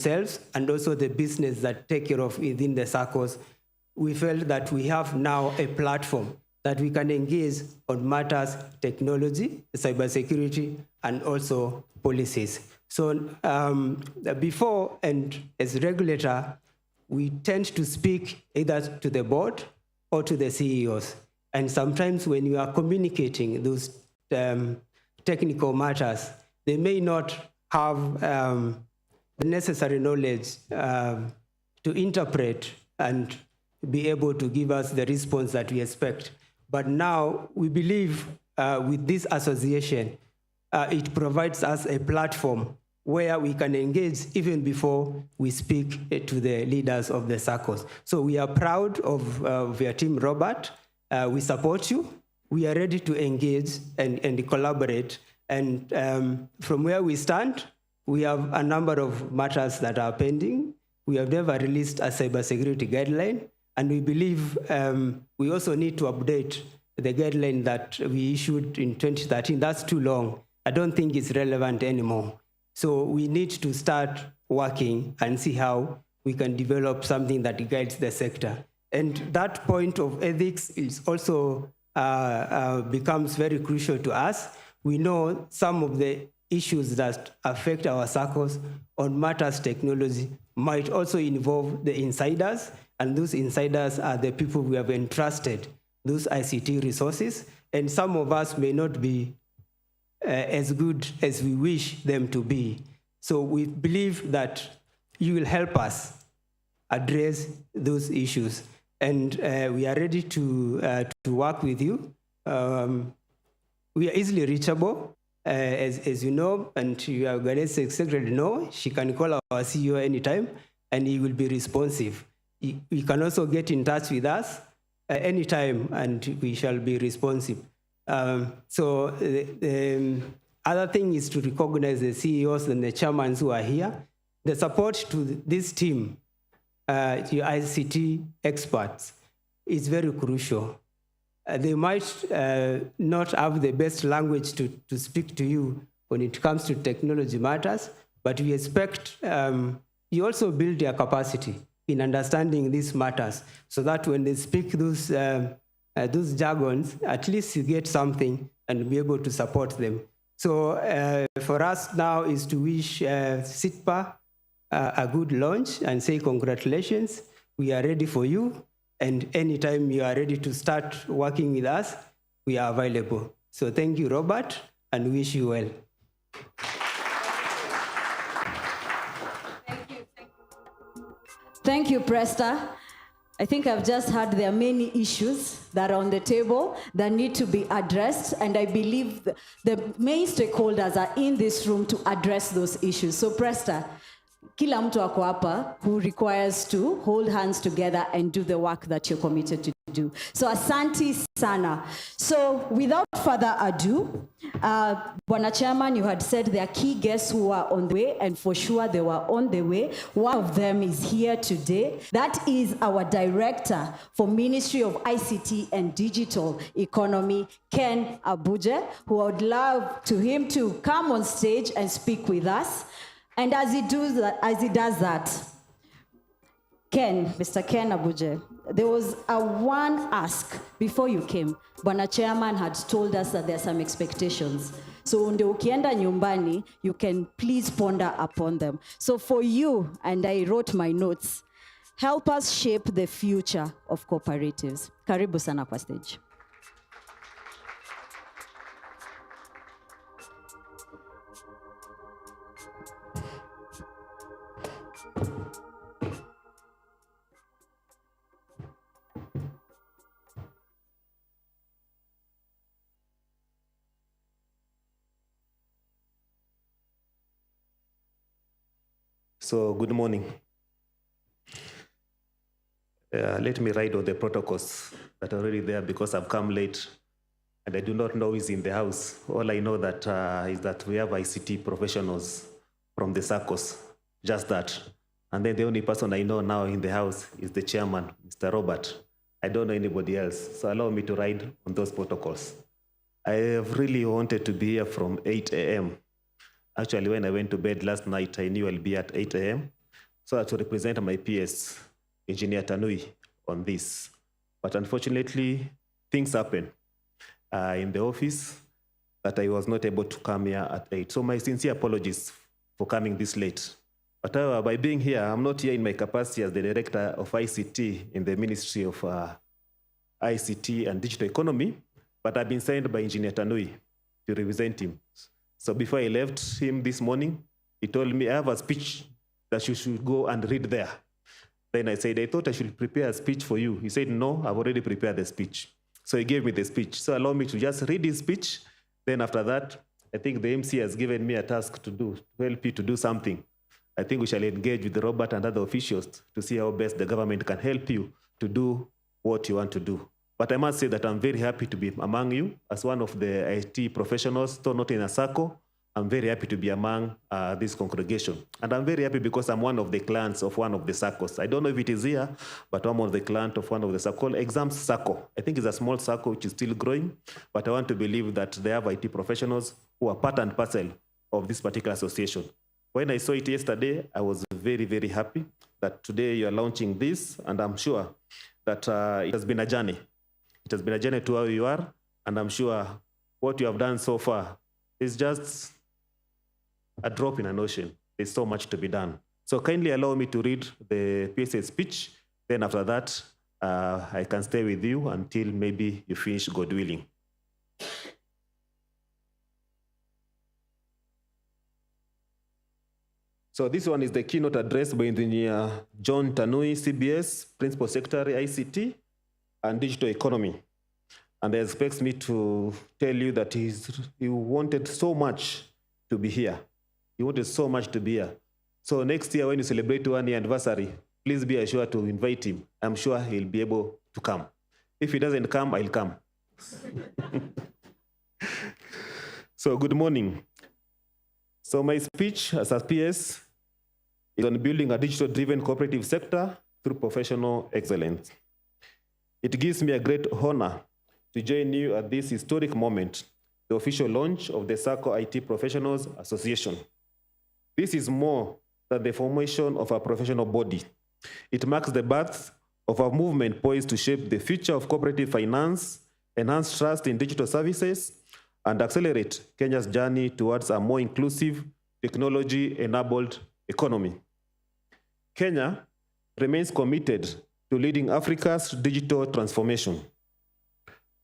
themselves and also the business that take care of within the SACCOs, we felt that we have now a platform that we can engage on matters, technology, cybersecurity, and also policies. So before and as regulator, we tend to speak either to the board or to the CEOs. And sometimes when you are communicating those technical matters, they may not have the necessary knowledge to interpret and be able to give us the response that we expect. But now we believe with this association, it provides us a platform where we can engage even before we speak to the leaders of the SACCOs. So we are proud of your team, Robert. We support you. We are ready to engage and collaborate. And from where we stand, we have a number of matters that are pending. We have never released a cybersecurity guideline. And we believe we also need to update the guideline that we issued in 2013. That's too long. I don't think it's relevant anymore. So we need to start working and see how we can develop something that guides the sector. And that point of ethics is also becomes very crucial to us. We know some of the issues that affect our SACCOs on matters technology might also involve the insiders, and those insiders are the people we have entrusted those ICT resources, and some of us may not be as good as we wish them to be. So we believe that you will help us address those issues, and we are ready to work with you. We are easily reachable, as you know, and your organizing secretary know. She can call our CEO anytime, and he will be responsive. You can also get in touch with us anytime, and we shall be responsive. So the other thing is to recognize the CEOs and the chairmen who are here. The support to this team, your ICT experts, is very crucial. They might not have the best language to speak to you when it comes to technology matters, but we expect you also build their capacity in understanding these matters, so that when they speak those jargons, at least you get something and be able to support them. So for us now is to wish SITPA a good launch and say congratulations. We are ready for you. And anytime you are ready to start working with us, we are available. So thank you, Robert, and wish you well. Thank you, Presta. I think I've just heard there are many issues that are on the table that need to be addressed, and I believe the main stakeholders are in this room to address those issues. So Presta, kila mtu ako hapa who requires to hold hands together and do the work that you're committed to do. So asanti sana. So without further ado, Bwana Chairman, you had said there are key guests who are on the way, and for sure they were on the way. One of them is here today. That is our Director for Ministry of ICT and Digital Economy, Ken Abuje, who I would love to him to come on stage and speak with us. And as he does that, Ken, Mr. Ken Abuje, there was one ask before you came. Bwana Chairman had told us that there are some expectations. So ndio ukienda nyumbani, you can please ponder upon them. So for you, and I wrote my notes, help us shape the future of cooperatives. Karibu sana kwa stage. So good morning. Let me write all the protocols that are already there, because I've come late and I do not know who's in the house. All I know that is that we have ICT professionals from the SACCOs, just that. And then the only person I know now in the house is the chairman, Mr. Robert. I don't know anybody else, so allow me to write on those protocols. I have really wanted to be here from 8 a.m. Actually, when I went to bed last night, I knew I'll be at 8 a.m. so that to represent my PS, Engineer Tanui, on this. But unfortunately, things happen in the office that I was not able to come here at 8. So my sincere apologies for coming this late. But by being here, I'm not here in my capacity as the Director of ICT in the Ministry of ICT and Digital Economy, but I've been signed by Engineer Tanui to represent him. So before I left him this morning, he told me, I have a speech that you should go and read there. Then I said, I thought I should prepare a speech for you. He said, no, I've already prepared the speech. So he gave me the speech. So allow me to just read his speech. Then after that, I think the MC has given me a task to do, to help you to do something. I think we shall engage with Robert and other officials to see how best the government can help you to do what you want to do. But I must say that I'm very happy to be among you as one of the IT professionals, though not in a SACCO. I'm very happy to be among this congregation. And I'm very happy because I'm one of the clients of one of the SACCOs. I don't know if it is here, but I'm one of the clients of one of the SACCO, Exams SACCO. I think it's a small SACCO which is still growing, but I want to believe that they have IT professionals who are part and parcel of this particular association. When I saw it yesterday, I was very, very happy that today you are launching this, and I'm sure that it has been a journey. It has been a journey to where you are, and I'm sure what you have done so far is just a drop in an ocean. There's so much to be done. So kindly allow me to read the PSA speech. Then after that, I can stay with you until maybe you finish, God willing. So this one is the keynote address by Engineer John Tanui, CBS, Principal Secretary, ICT and Digital Economy. And he expects me to tell you that he wanted so much to be here. He wanted so much to be here. So next year when you celebrate 1 year anniversary, please be assured to invite him. I'm sure he'll be able to come. If he doesn't come, I'll come. So good morning. So my speech as a PS is on building a digital-driven cooperative sector through professional excellence. It gives me a great honor to join you at this historic moment, the official launch of the SACCO IT Professionals Association. This is more than the formation of a professional body. It marks the birth of a movement poised to shape the future of cooperative finance, enhance trust in digital services, and accelerate Kenya's journey towards a more inclusive, technology-enabled economy. Kenya remains committed to leading Africa's digital transformation,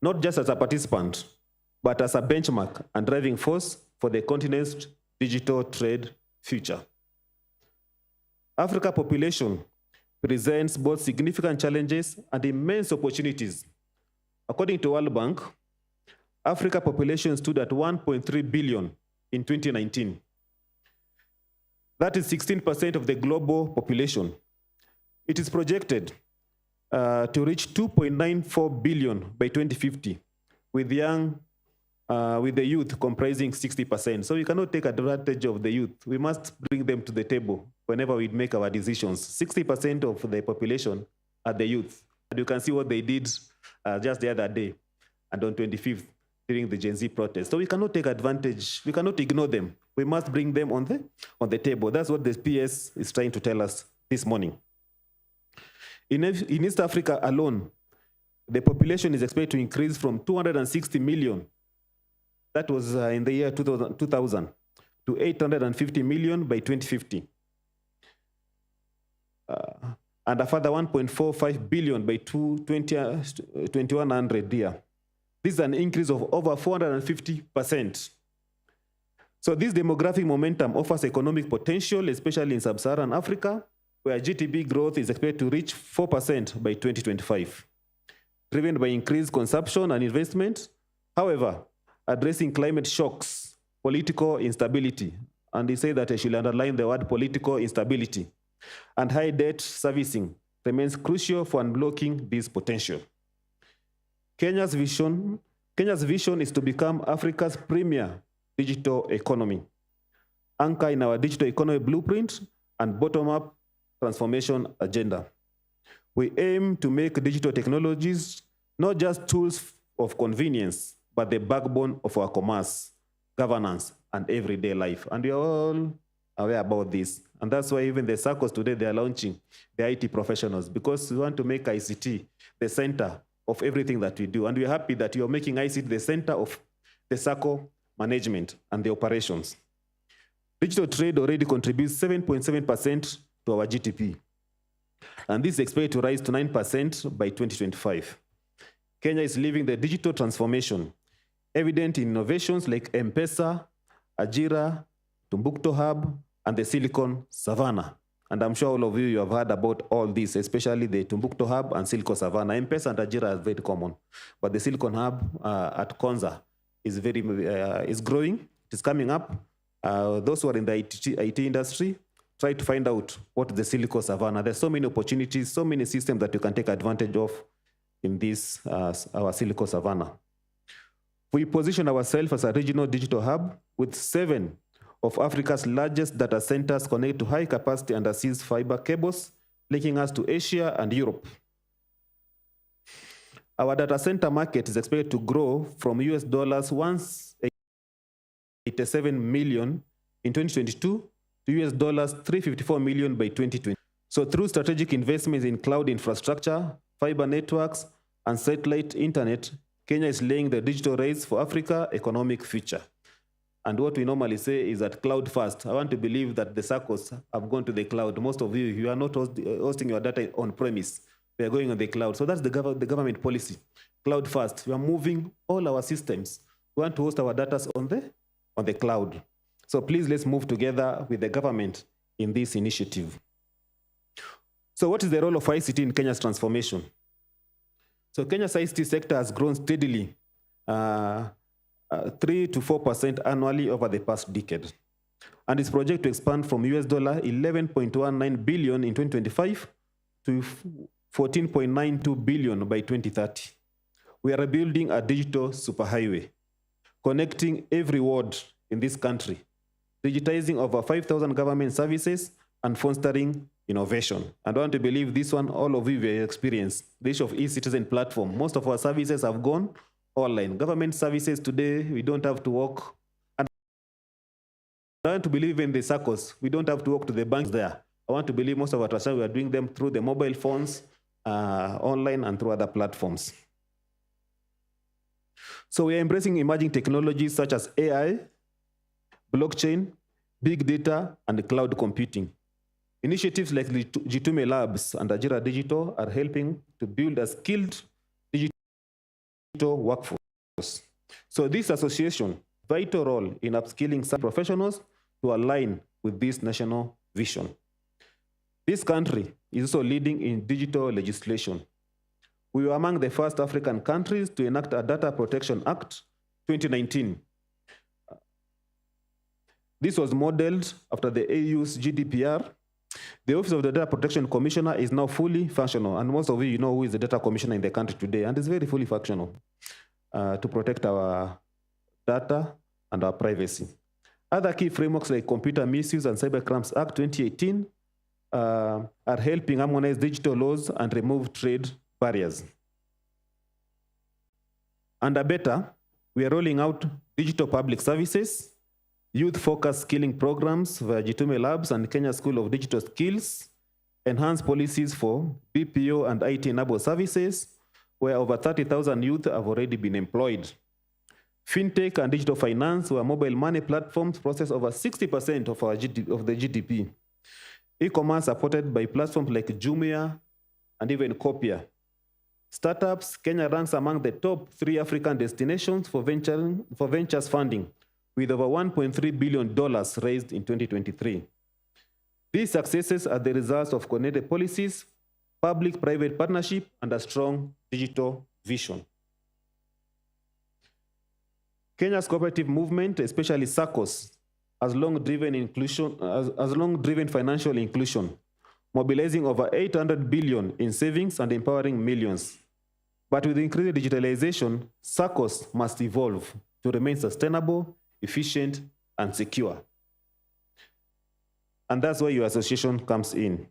not just as a participant, but as a benchmark and driving force for the continent's digital trade future. Africa's population presents both significant challenges and immense opportunities. According to World Bank, Africa population stood at 1.3 billion in 2019. That is 16% of the global population. It is projected to reach 2.94 billion by 2050, with the youth comprising 60%. So we cannot take advantage of the youth. We must bring them to the table whenever we make our decisions. 60% of the population are the youth. And you can see what they did just the other day and on 25th during the Gen Z protest. So we cannot take advantage. We cannot ignore them. We must bring them on the table. That's what the PS is trying to tell us this morning. In East Africa alone, the population is expected to increase from 260 million, that was in the year 2000, to 850 million by 2050. And a further 1.45 billion by 2100 year. This is an increase of over 450%. So this demographic momentum offers economic potential, especially in sub-Saharan Africa, where GDP growth is expected to reach 4% by 2025, driven by increased consumption and investment. However, addressing climate shocks, political instability, and they say that I should underline the word political instability, and high debt servicing remains crucial for unlocking this potential. Kenya's vision is to become Africa's premier digital economy, anchored in our digital economy blueprint and bottom-up transformation agenda. We aim to make digital technologies not just tools of convenience, but the backbone of our commerce, governance, and everyday life. And we are all aware about this. And that's why even the SACCOs today, they are launching the IT professionals, because we want to make ICT the center of everything that we do. And we're happy that you're making ICT the center of the SACCO management and the operations. Digital trade already contributes 7.7% to our GDP. And this is expected to rise to 9% by 2025. Kenya is leading the digital transformation, evident in innovations like M-Pesa, Ajira, Tumbuktu Hub, and the Silicon Savannah. And I'm sure all of you have heard about all this, especially the Tumbuktu Hub and Silicon Savannah. M-Pesa and Ajira are very common, but the Silicon Hub at Konza is is growing. It is coming up. Those who are in the IT industry, try to find out what is the Silicon Savannah. There's so many opportunities, so many systems that you can take advantage of in this, our Silicon Savannah. We position ourselves as a regional digital hub with 7 of Africa's largest data centers connected to high-capacity undersea fiber cables, linking us to Asia and Europe. Our data center market is expected to grow from US dollars 187 million in 2022 to US dollars 354 million by 2020. So through strategic investments in cloud infrastructure, fiber networks, and satellite internet, Kenya is laying the digital race for Africa's economic future. And what we normally say is that cloud first. I want to believe that the SACCOs have gone to the cloud. Most of you are not hosting your data on premise. We are going on the cloud. So that's the government policy. Cloud first. We are moving all our systems. We want to host our data on the cloud. So please, let's move together with the government in this initiative. So what is the role of ICT in Kenya's transformation? So Kenya's ICT sector has grown steadily, 3 to 4% annually over the past decade. And is projected to expand from US dollar 11.19 billion in 2025 to 14.92 billion by 2030. We are building a digital superhighway, connecting every ward in this country, digitizing over 5,000 government services and fostering innovation. And I want to believe this one, all of you will experience the issue of e-citizen platform. Most of our services have gone online. Government services today, we don't have to walk. And I want to believe in the SACCOs, we don't have to walk to the banks there. I want to believe most of our transactions, we are doing them through the mobile phones, online, and through other platforms. So we are embracing emerging technologies such as AI, blockchain, big data, and cloud computing. Initiatives like the Jitume Labs and Ajira Digital are helping to build a skilled digital workforce. So this association, vital role in upskilling some professionals to align with this national vision. This country is also leading in digital legislation. We were among the first African countries to enact a Data Protection Act 2019. This was modeled after the AU's GDPR. The Office of the Data Protection Commissioner is now fully functional, and most of you know who is the data commissioner in the country today, and is very fully functional to protect our data and our privacy. Other key frameworks like Computer Misuse and Cybercrimes Act 2018 are helping harmonize digital laws and remove trade barriers. Under Better, we are rolling out digital public services, youth-focused skilling programs via Jitume Labs and Kenya School of Digital Skills, enhanced policies for BPO and IT-enabled services, where over 30,000 youth have already been employed. Fintech and digital finance, where mobile money platforms process over 60% of the GDP. E-commerce supported by platforms like Jumia and even Copia. Startups, Kenya ranks among the top 3 African destinations for ventures funding, with over $1.3 billion raised in 2023. These successes are the result of coordinated policies, public-private partnership, and a strong digital vision. Kenya's cooperative movement, especially SACCOs, has long driven financial inclusion, mobilizing over 800 billion in savings and empowering millions. But with increased digitalization, SACCOs must evolve to remain sustainable, efficient, and secure. And that's where your association comes in.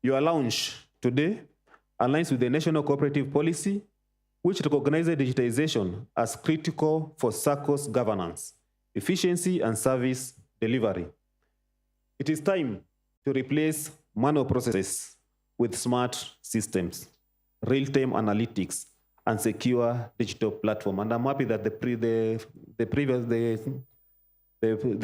Your launch today aligns with the national cooperative policy, which recognizes digitization as critical for SACCOs governance, efficiency, and service delivery. It is time to replace manual processes with smart systems, real-time analytics, and secure digital platform. And I'm happy that the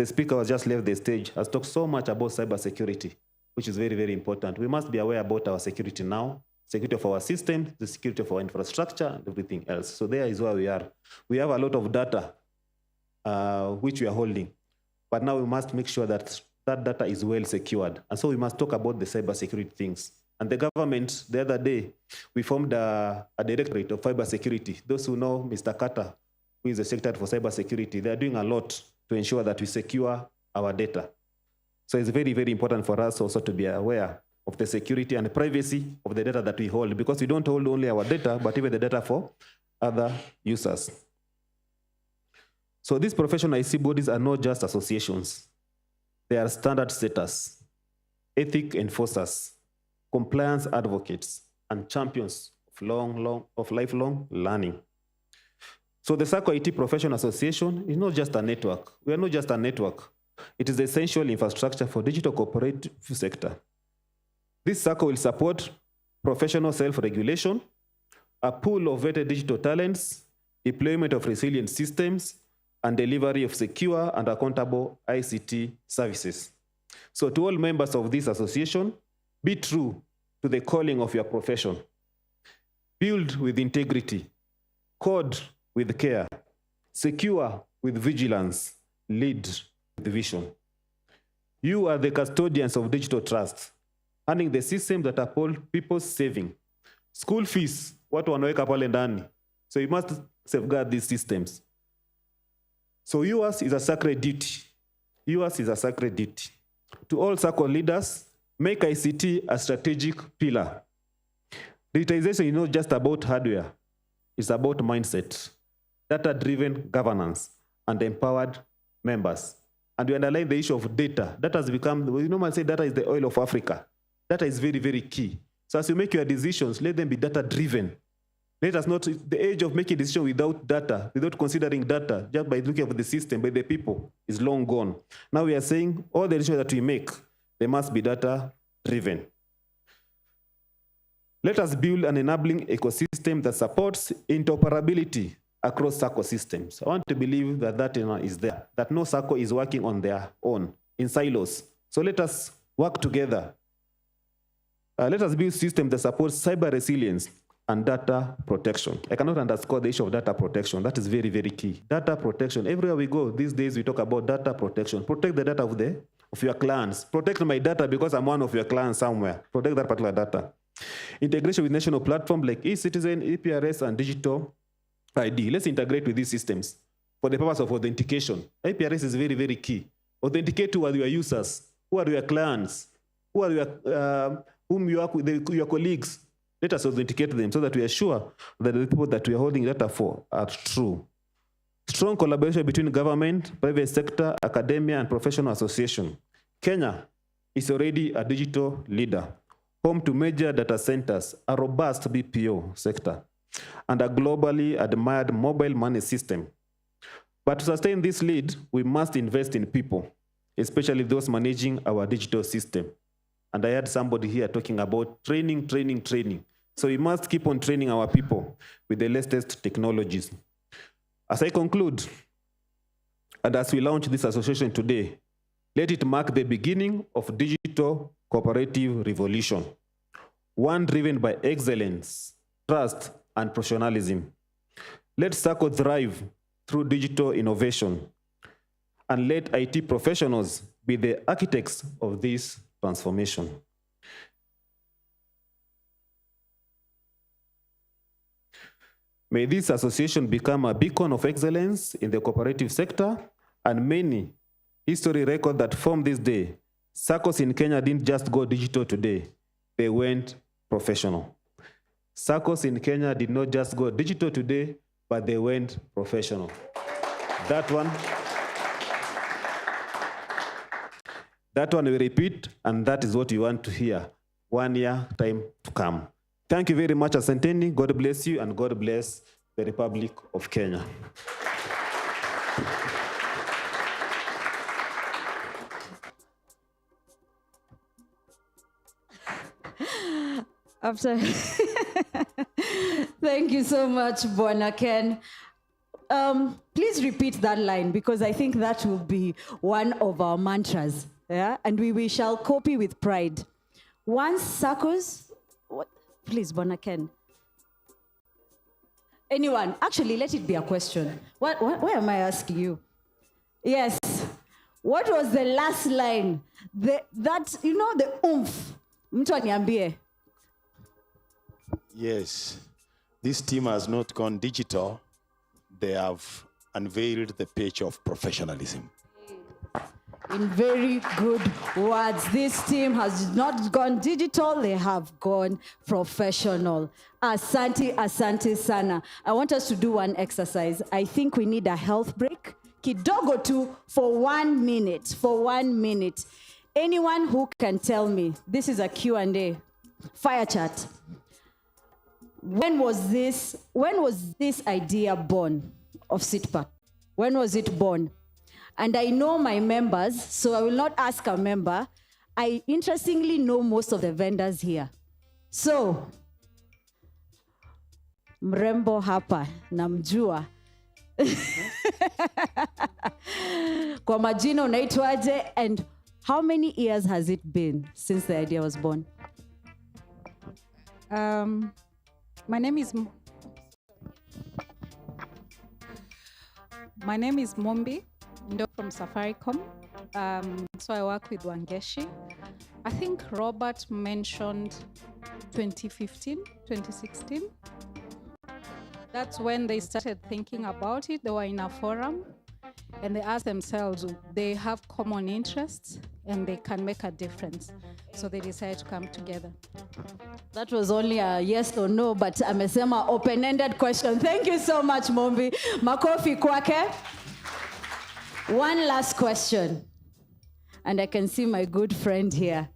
speaker who just left the stage has talked so much about cybersecurity, which is very, very important. We must be aware about our security now, security of our systems, the security of our infrastructure, and everything else. So there is where we are. We have a lot of data which we are holding, but now we must make sure that that data is well secured. And so we must talk about the cybersecurity things. And the government, the other day, we formed a directorate of cybersecurity. Those who know Mr. Carter, who is the Secretary for Cybersecurity, they are doing a lot to ensure that we secure our data. So it's very, very important for us also to be aware of the security and the privacy of the data that we hold, because we don't hold only our data, but even the data for other users. So these professional IC bodies are not just associations. They are standard setters, ethic enforcers, compliance advocates, and champions of lifelong learning. So the SACCO IT Professionals Association is not just a network. We are not just a network. It is the essential infrastructure for digital cooperative sector. This SACCO will support professional self-regulation, a pool of vetted digital talents, deployment of resilient systems, and delivery of secure and accountable ICT services. So to all members of this association, be true to the calling of your profession. Build with integrity, code with care, secure with vigilance, lead with vision. You are the custodians of digital trust, handling the systems that uphold people's saving. School fees, watu wanaweka pale ndani. So you must safeguard these systems. So yours is a sacred duty. Yours is a sacred duty. To all SACCO leaders, make ICT a strategic pillar. Digitization is not just about hardware. It's about mindset, data-driven governance, and empowered members. And we underline the issue of data. Data has become, we normally say data is the oil of Africa. Data is very, very key. So as you make your decisions, let them be data-driven. Let us not, the age of making decisions without data, without considering data, just by looking at the system, by the people, is long gone. Now we are saying all the decisions that we make, they must be data-driven. Let us build an enabling ecosystem that supports interoperability across SACCO systems. I want to believe that that is there, that no SACCO is working on their own, in silos. So let us work together. Let us build systems that support cyber resilience and data protection. I cannot underscore the issue of data protection. That is very, very key. Data protection. Everywhere we go, these days we talk about data protection. Protect the data of your clients. Protect my data because I'm one of your clients somewhere. Protect that particular data. Integration with national platforms like eCitizen, EPRS, and Digital ID. Let's integrate with these systems for the purpose of authentication. EPRS is very, very key. Authenticate who are your users, who are your clients, who are your, whom you are with, your colleagues. Let us authenticate them so that we are sure that the people that we are holding data for are true. Strong collaboration between government, private sector, academia, and professional association. Kenya is already a digital leader, home to major data centers, a robust BPO sector, and a globally admired mobile money system. But to sustain this lead, we must invest in people, especially those managing our digital system. And I heard somebody here talking about training. So we must keep on training our people with the latest technologies. As I conclude, and as we launch this association today, let it mark the beginning of digital cooperative revolution, one driven by excellence, trust, and professionalism. Let SACCO thrive through digital innovation, and let IT professionals be the architects of this transformation. May this association become a beacon of excellence in the cooperative sector, and many history records that form this day. SACCOs in Kenya didn't just go digital today, they went professional. SACCOs in Kenya did not just go digital today, but they went professional. That one we repeat, and that is what you want to hear. 1 year time to come. Thank you very much, Asanteni. God bless you, and God bless the Republic of Kenya. After. Thank you so much, Bwana Ken. Please repeat that line because I think that will be one of our mantras. Yeah? And we shall copy with pride. Once SACCOs, please, Bwana Ken. Anyone? Actually, let it be a question. Why am I asking you? Yes. What was the last line? The oomph. Mtu aniambie. Yes. This team has not gone digital. They have unveiled the page of professionalism. In very good words, this team has not gone digital, they have gone professional. Asante, asante sana. I want us to do one exercise. I think we need a health break. Kidogo tu for 1 minute, Anyone who can tell me, this is a Q&A, fire chat. When was this idea born of SITPA? When was it born? And I know my members, so I will not ask a member. I interestingly know most of the vendors here. So, mrembo hapa, namjua. Kwa majina unaitwaje, and how many years has it been since the idea was born? My name is Mombi Ndo from Safaricom. So I work with Wangeshi. I think Robert mentioned 2015, 2016. That's when they started thinking about it. They were in a forum and they asked themselves, they have common interests and they can make a difference. So they decided to come together. That was only a yes or no, but amesema open-ended question. Thank you so much, Mombi. Makofi kwake. One last question. And I can see my good friend here.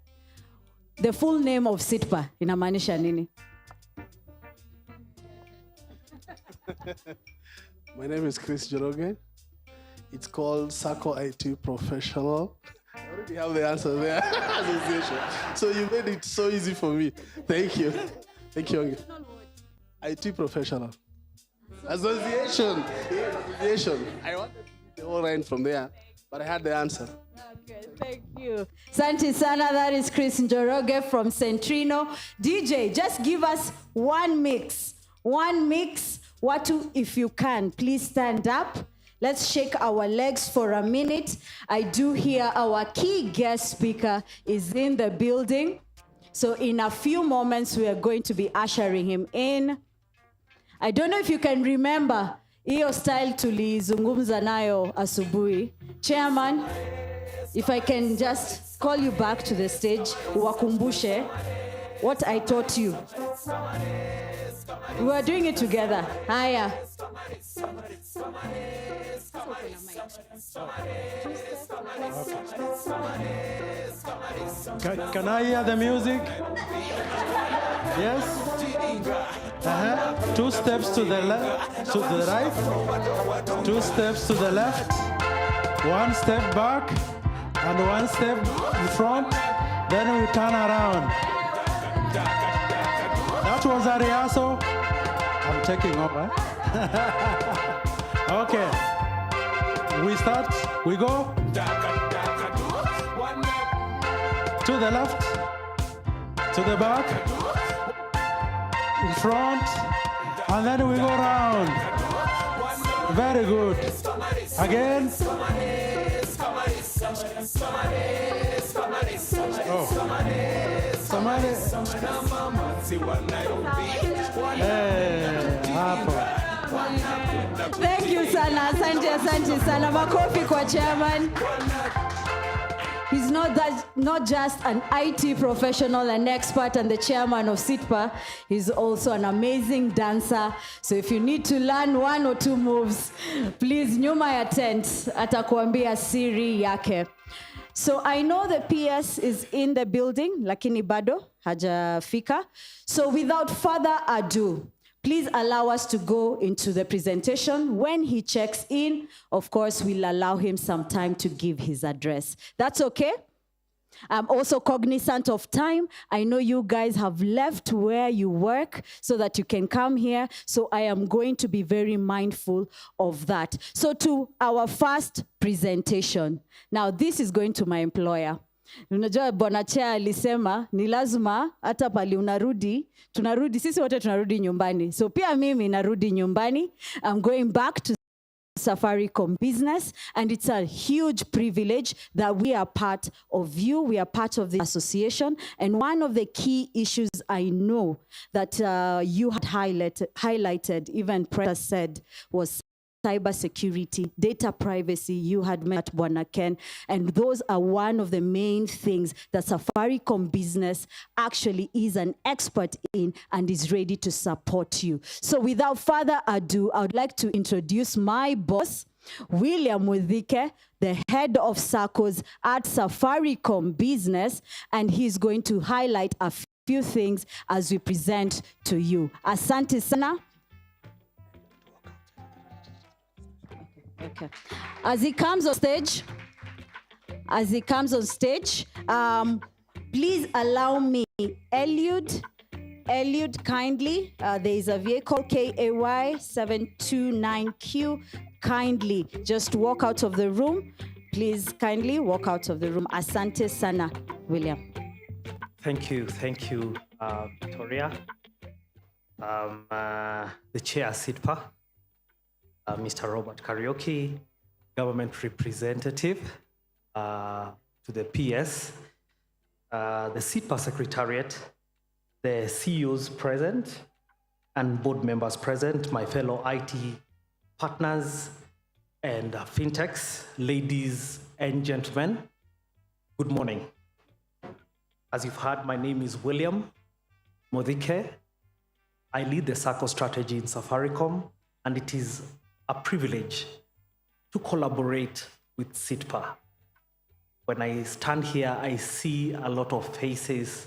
The full name of SITPA inamaanisha nini? My name is Chris Joroge. It's called SACCO IT Professional. I already have the answer there. Association. So you made it so easy for me. Thank you. Thank you. IT Professional. Association. Association. I wanted the whole line from there, but I had the answer. Okay, thank you. Santi Sana, that is Chris Njoroge from Centrino. DJ, just give us one mix. One mix. Watu, if you can, please stand up. Let's shake our legs for a minute. I do hear our key guest speaker is in the building. So in a few moments, we are going to be ushering him in. I don't know if you can remember, hiyo style tulizungumza nayo asubuhi. Chairman, if I can just call you back to the stage, uwakumbushe what I taught you. We are doing it together. Haya. Can I hear the music? Yes? Two steps to the left, to the right. Two steps to the left. One step back and one step in front. Then we turn around. That was a rehearsal. I'm taking over. Okay. We start. We go. To the left. To the back. In front. And then we go round. Very good. Again. Oh. Somebody. Hey, hapo. Thank you sana, asante sana. Makofi kwa chairman. He's not just an IT professional, an expert, and the chairman of SITPA. He's also an amazing dancer. So if you need to learn one or two moves, please nyuma ya tent atakuambia siri yake. So I know the PS is in the building, lakini bado hajafika. So without further ado, please allow us to go into the presentation. When he checks in, of course, we'll allow him some time to give his address. That's okay? I'm also cognizant of time. I know you guys have left where you work so that you can come here. So I am going to be very mindful of that. So to our first presentation. Now this is going to my employer. Unajua Bwana Chair alisema ni lazima hata pali unarudi, tunarudi, sisi wote tunarudi nyumbani. So pia mimi narudi nyumbani. I'm going back to Safaricom business, and it's a huge privilege that we are part of you, we are part of the association. And one of the key issues I know that you had highlighted, even Press said, was cyber security, data privacy. You had met Bwana Ken, and those are one of the main things that Safaricom business actually is an expert in and is ready to support you. So without further ado, I would like to introduce my boss, William Mudhike, the head of SACCOs at Safaricom business, and he's going to highlight a few things as we present to you. Asante sana. Okay. As he comes on stage, please allow me, Eliud, kindly. There is a vehicle, KAY 729Q. Kindly just walk out of the room. Please kindly walk out of the room. Asante sana, William. Thank you, Victoria. The chair, SITPA. Mr. Robert Karaoke, government representative to the PS, the SITPA Secretariat, the CEOs present, and board members present, my fellow IT partners and fintechs, ladies and gentlemen, good morning. As you've heard, my name is William Mudhike. I lead the SACCO strategy in Safaricom, and it is a privilege to collaborate with SITPA. When I stand here, I see a lot of faces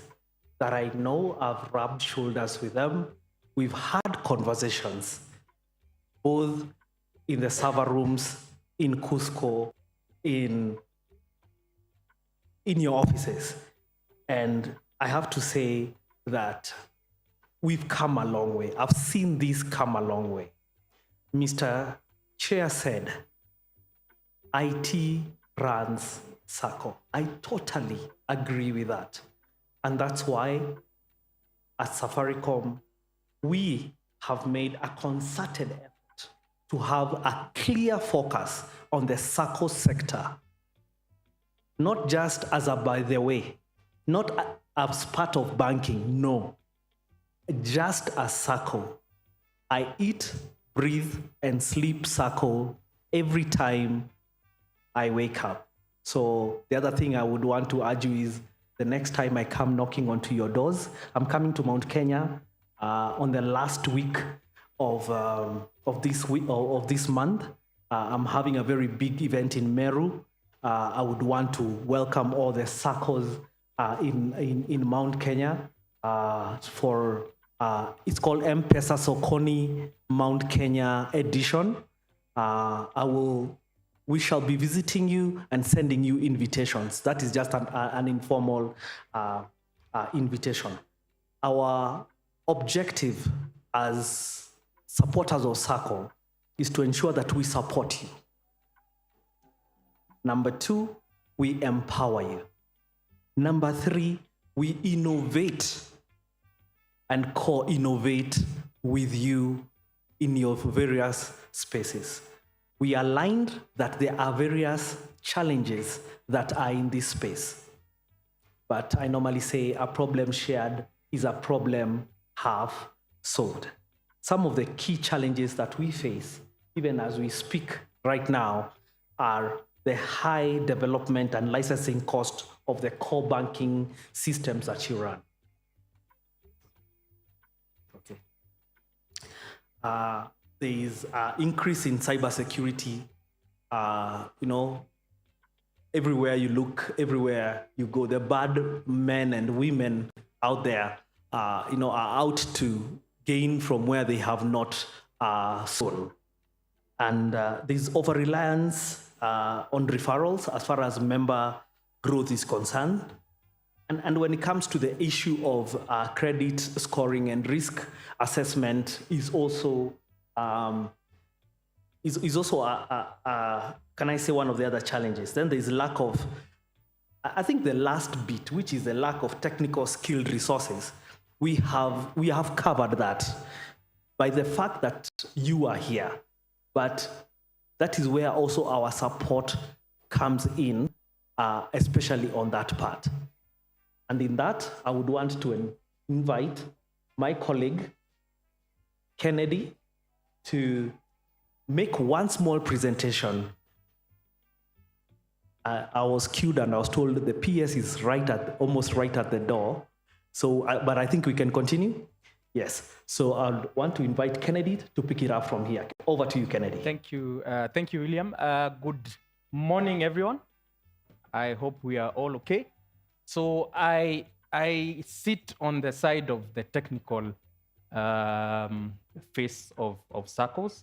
that I know. I've rubbed shoulders with them. We've had conversations, both in the server rooms, in Cusco, in your offices. And I have to say that we've come a long way. I've seen this come a long way. Mr. Chair said, IT runs SACCO. I totally agree with that. And that's why at Safaricom, we have made a concerted effort to have a clear focus on the SACCO sector. Not just as a by the way, not as part of banking, no. Just as SACCO. I eat, breathe, and sleep SACCO every time I wake up. So the other thing I would want to urge you is the next time I come knocking onto your doors, I'm coming to Mount Kenya on the last week of this month. I'm having a very big event in Meru. I would want to welcome all the SACCOs in Mount Kenya for it's called M-Pesa Sokoni Mount Kenya edition. We shall be visiting you and sending you invitations. That is just an informal invitation. Our objective as supporters of SACCO is to ensure that we support you. Number 2, we empower you. Number 3, we innovate and co-innovate with you in your various spaces. We aligned that there are various challenges that are in this space. But I normally say a problem shared is a problem half solved. Some of the key challenges that we face, even as we speak right now, are the high development and licensing cost of the core banking systems that you run. Okay. There is an increase in cybersecurity. Everywhere you look, everywhere you go, the bad men and women out there, are out to gain from where they have not sown. And there's over-reliance on referrals as far as member growth is concerned. And when it comes to the issue of credit scoring and risk assessment is also can I say, one of the other challenges. Then there's lack of, I think the last bit, which is the lack of technical skilled resources. We have covered that by the fact that you are here, but that is where also our support comes in, especially on that part. And in that, I would want to invite my colleague, Kennedy, to make one small presentation. I was queued and I was told the PS is almost right at the door. So, but I think we can continue. Yes. So I want to invite Kennedy to pick it up from here. Over to you, Kennedy. Thank you, William. Good morning, everyone. I hope we are all okay. So I sit on the side of the technical face of SACCOs.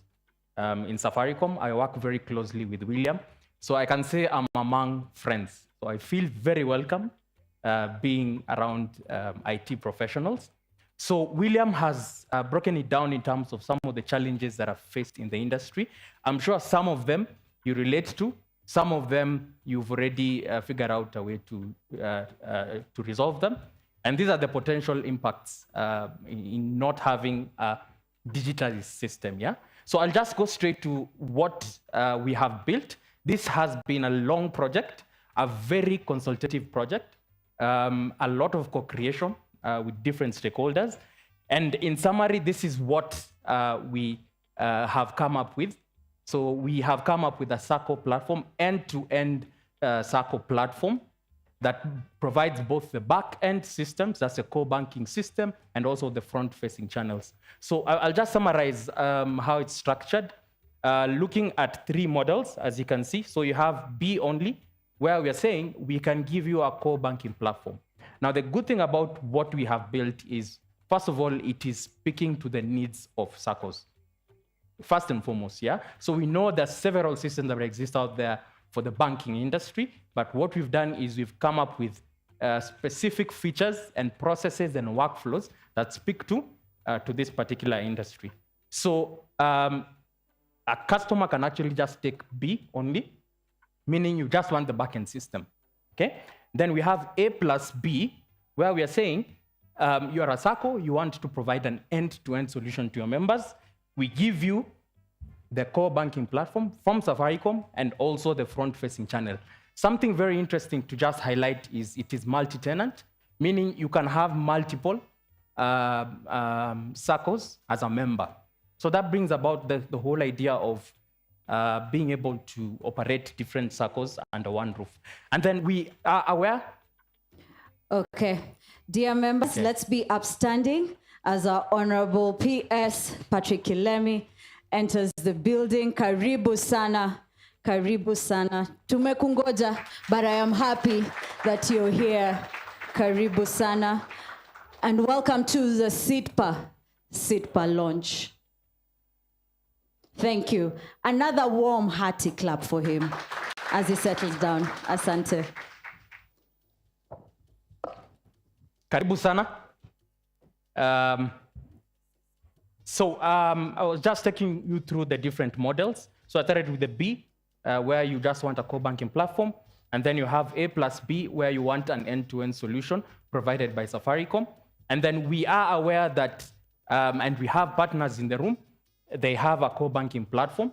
In Safaricom, I work very closely with William. So I can say I'm among friends. So I feel very welcome being around IT professionals. So William has broken it down in terms of some of the challenges that are faced in the industry. I'm sure some of them you relate to. Some of them you've already figured out a way to resolve them. And these are the potential impacts in not having a digital system, yeah? So I'll just go straight to what we have built. This has been a long project, a very consultative project, a lot of co-creation with different stakeholders. And in summary, this is what we have come up with. So we have come up with a SACCO platform, end-to-end SACCO platform that provides both the back-end systems, that's a core banking system, and also the front-facing channels. So I'll just summarize how it's structured. Looking at 3 models, as you can see. So you have B only, where we are saying we can give you a core banking platform. Now, the good thing about what we have built is, first of all, it is speaking to the needs of SACCOs. First and foremost, yeah? So we know there's several systems that exist out there for the banking industry, but what we've done is we've come up with specific features and processes and workflows that speak to this particular industry. So a customer can actually just take B only, meaning you just want the backend system, okay? Then we have A plus B, where we are saying you are a SACCO, you want to provide an end-to-end solution to your members. We give you the core banking platform from Safaricom and also the front-facing channel. Something very interesting to just highlight is it is multi-tenant, meaning you can have multiple SACCOs as a member. So that brings about the whole idea of being able to operate different SACCOs under one roof. And then we are aware. Okay. Dear members, let's be upstanding as our Honorable PS Patrick Kilemi enters the building. Karibu sana. Karibu sana. Tumekungoja, but I am happy that you're here. Karibu sana. And welcome to the SITPA launch. Thank you. Another warm, hearty clap for him as he settles down. Asante. Karibu sana. I was just taking you through the different models. So I started with the B, where you just want a core banking platform. And then you have A plus B, where you want an end-to-end solution provided by Safaricom. And then we are aware that, and we have partners in the room, they have a core banking platform.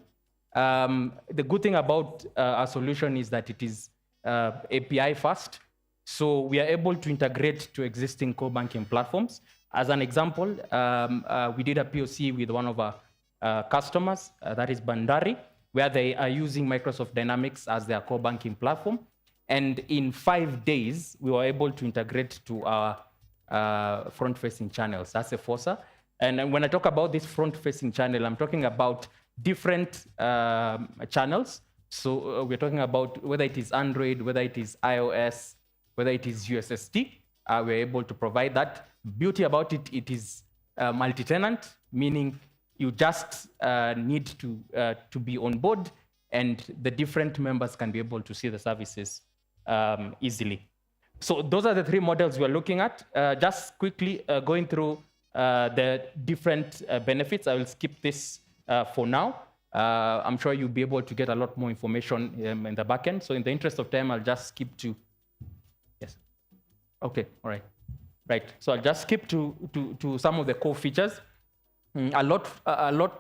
The good thing about our solution is that it is API fast. So we are able to integrate to existing core banking platforms. As an example, we did a POC with one of our customers, that is Bandari, where they are using Microsoft Dynamics as their core banking platform. And in 5 days, we were able to integrate to our front-facing channels. That's a FOSA. And when I talk about this front-facing channel, I'm talking about different channels. So we're talking about whether it is Android, whether it is iOS, whether it is USSD, we're able to provide that. Beauty about it, it is multi-tenant, meaning you just need to be on board and the different members can be able to see the services easily. So those are the three models we're looking at. Just quickly going through the different benefits. I will skip this for now. I'm sure you'll be able to get a lot more information in the back end. So in the interest of time, I'll just skip to, yes. Okay, all right. Right, so I'll just skip to some of the core features. A lot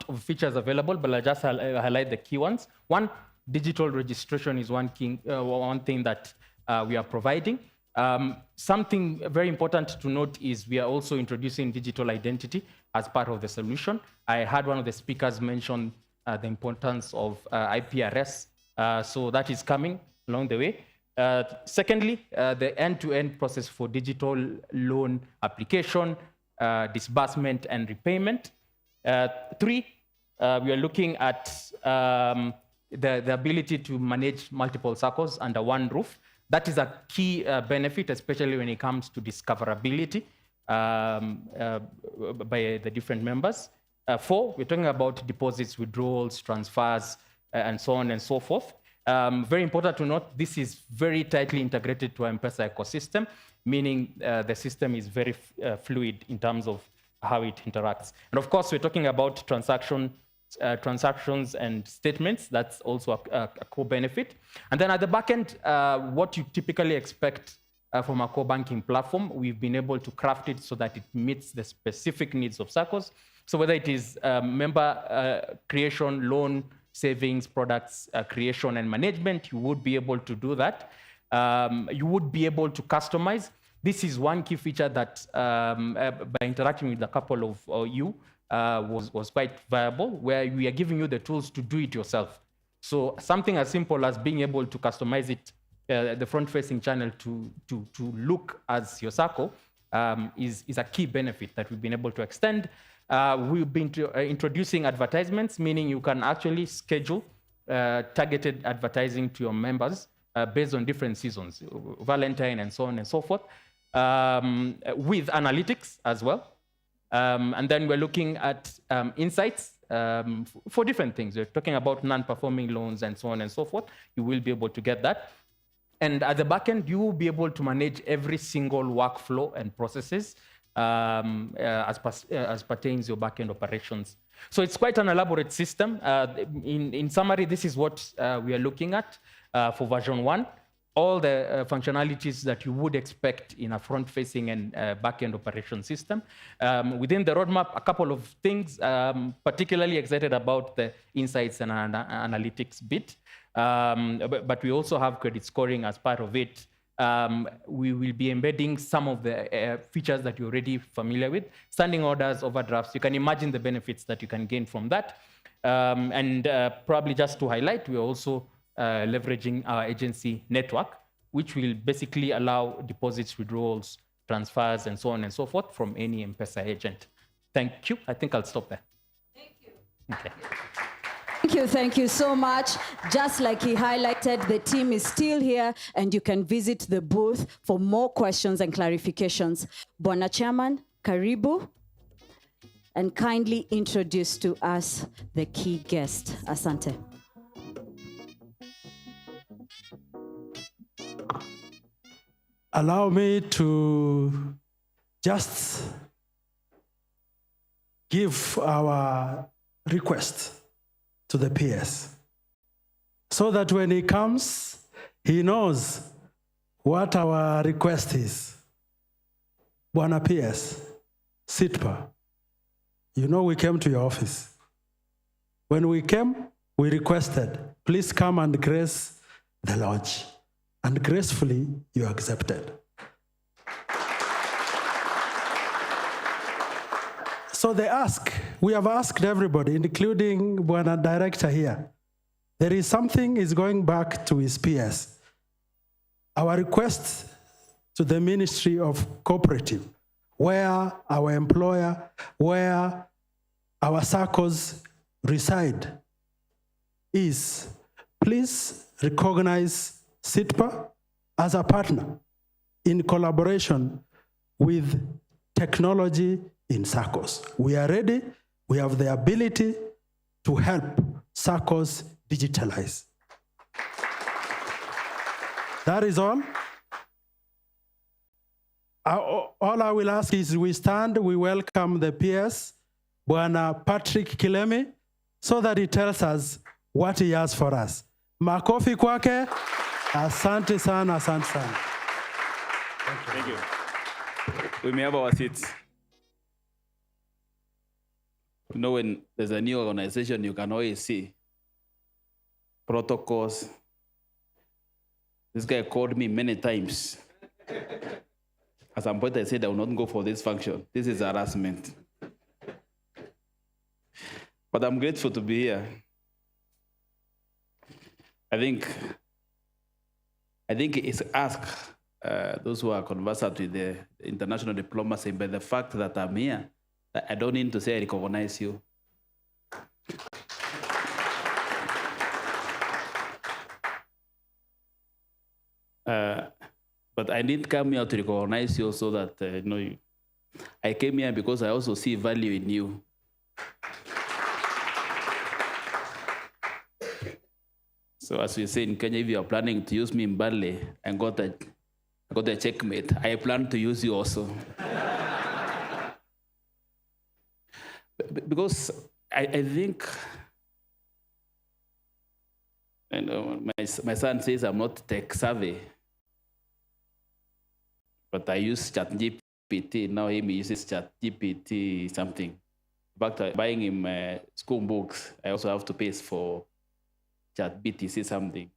of features available, but I'll just highlight the key ones. One, digital registration is one thing that we are providing. Something very important to note is we are also introducing digital identity as part of the solution. I heard one of the speakers mention the importance of IPRS, so that is coming along the way. Secondly, the end-to-end process for digital loan application, disbursement, and repayment. Three, we are looking at the ability to manage multiple SACCOs under one roof. That is a key benefit, especially when it comes to discoverability by the different members. Four, we're talking about deposits, withdrawals, transfers, and so on and so forth. Very important to note, this is very tightly integrated to our M-Pesa ecosystem, meaning the system is very fluid in terms of how it interacts. And of course, we're talking about transactions and statements. That's also a core benefit. And then at the back end, what you typically expect from a core banking platform, we've been able to craft it so that it meets the specific needs of SACCOs. So whether it is member creation, loan, savings, products creation and management, you would be able to do that. You would be able to customize. This is one key feature that by interacting with a couple of you was quite viable, where we are giving you the tools to do it yourself. So something as simple as being able to customize it, the front-facing channel to look as your SACCO is a key benefit that we've been able to extend. We've been introducing advertisements, meaning you can actually schedule targeted advertising to your members based on different seasons, Valentine and so on and so forth, with analytics as well. And then we're looking at insights for different things. We're talking about non-performing loans and so on and so forth. You will be able to get that. And at the back end, you will be able to manage every single workflow and processes as pertains your back-end operations. So it's quite an elaborate system. In summary, this is what we are looking at for version 1. All the functionalities that you would expect in a front-facing and back-end operation system. Within the roadmap, a couple of things, particularly excited about the insights and analytics bit. But we also have credit scoring as part of it. We will be embedding some of the features that you're already familiar with, standing orders, overdrafts. You can imagine the benefits that you can gain from that. And probably just to highlight, we're also leveraging our agency network, which will basically allow deposits, withdrawals, transfers, and so on and so forth from any M-Pesa agent. Thank you. I think I'll stop there. Thank you. Okay. Thank you so much. Just like he highlighted, the team is still here and you can visit the booth for more questions and clarifications. Bwana Chairman, karibu, and kindly introduce to us the key guest. Asante. Allow me to just give our request to the PS, so that when he comes, he knows what our request is. Bwana PS, SITPA, you know we came to your office. When we came, we requested, please come and grace the lodge. And gracefully, you accepted. So they ask, we have asked everybody, including Bwana Director here. There is something is going back to his PS. Our request to the Ministry of Cooperative, where our employer, where our SACCOs reside, is please recognize SITPA as a partner in collaboration with technology in SACCOs. We are ready. We have the ability to help SACCOs digitalize. That is all. All I will ask is we stand, we welcome the PS, Bwana Patrick Kilemi, so that he tells us what he has for us. Makofi kwake. Asante sana, asante sana. Thank you. We may have our seats. You know, when there's a new organization, you can always see protocols. This guy called me many times. At some point, I said I will not go for this function. This is harassment. But I'm grateful to be here. I think it's ask those who are conversant with the international diplomacy by the fact that I'm here. I don't need to say I recognize you. But I didn't come here to recognize you so that, I came here because I also see value in you. So as we say in Kenya, if you are planning to use me in Bali, I got a checkmate. I plan to use you also. Because I think, my son says I'm not tech savvy, but I use ChatGPT. Now he uses ChatGPT something. In fact, buying him school books, I also have to pay for ChatGPT something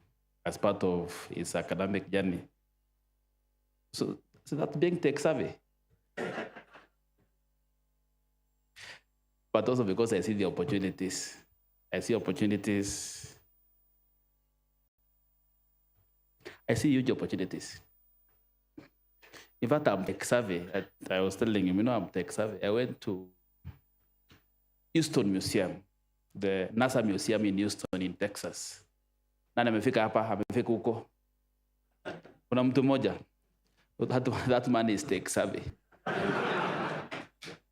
as part of his academic journey. So that's being tech savvy. But also because I see the opportunities. I see opportunities. I see huge opportunities. In fact, I'm tech savvy. I was telling him, I'm tech savvy. I went to Houston Museum, the NASA Museum in Houston in Texas. Na amefika hapa, amefika huko. Kuna mtu mmoja. That man is tech savvy.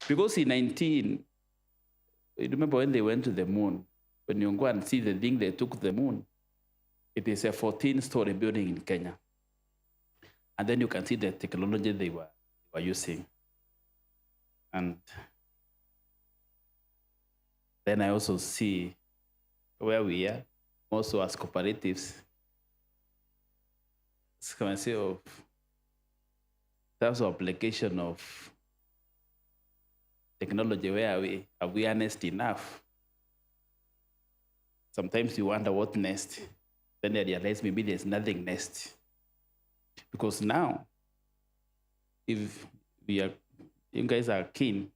Because in you remember when they went to the moon, when you go and see the thing they took to the moon, it is a 14-story building in Kenya. And then you can see the technology they were using. And then I also see where we are, also as cooperatives. So can I say of terms of application of technology, where are we honest enough? Sometimes you wonder what next. Then I realize maybe there's nothing next. Because now, if you guys are keen,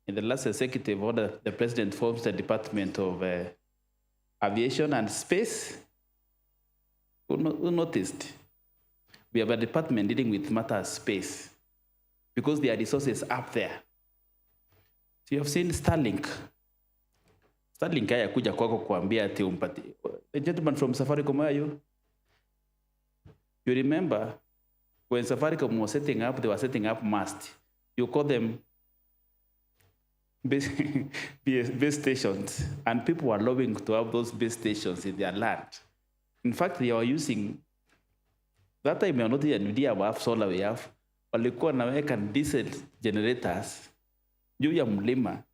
in the last executive order, the president forms the Department of Aviation and Space. Who noticed? We have a department dealing with matters space because there are resources up there. So you have seen Starlink. Starlink haya kuja kwako kuambia ati umpati. The gentleman from Safaricom, where are you? You remember when Safaricom was setting up, they were setting up mast. You call them base stations, and people were lobbying to have those base stations in their land. In fact, they were using, that time we are not even idea we have solar, we have, walikuwa naweka diesel generators juu ya mlima.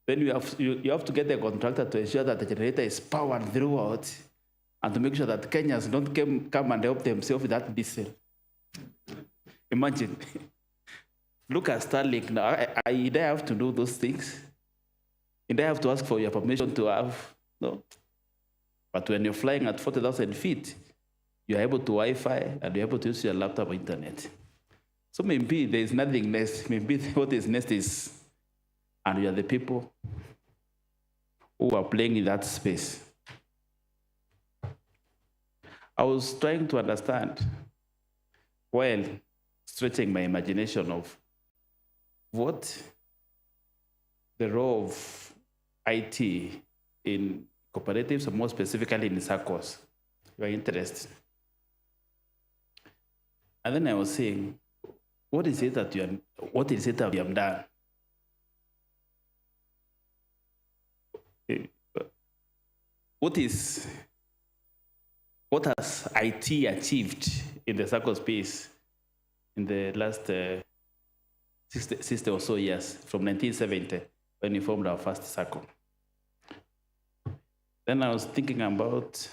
Then you have to get the contractor to ensure that the generator is powered throughout and to make sure that Kenyans don't come and help themselves with that diesel. Imagine. Look at Starlink now. I have to do those things. And I have to ask for your permission to have, no. But when you're flying at 40,000 feet, you're able to Wi-Fi and you're able to use your laptop or internet. So maybe there is nothing next. Maybe what is next is, and we are the people who are playing in that space. I was trying to understand, while stretching my imagination of what the role of IT in cooperatives, or more specifically in SACCOs, you are interested. And then I was saying, what is it that you have done? What what has IT achieved in the SACCO space in the last 60 or so years, from 1970, when we formed our first SACCO. Then I was thinking about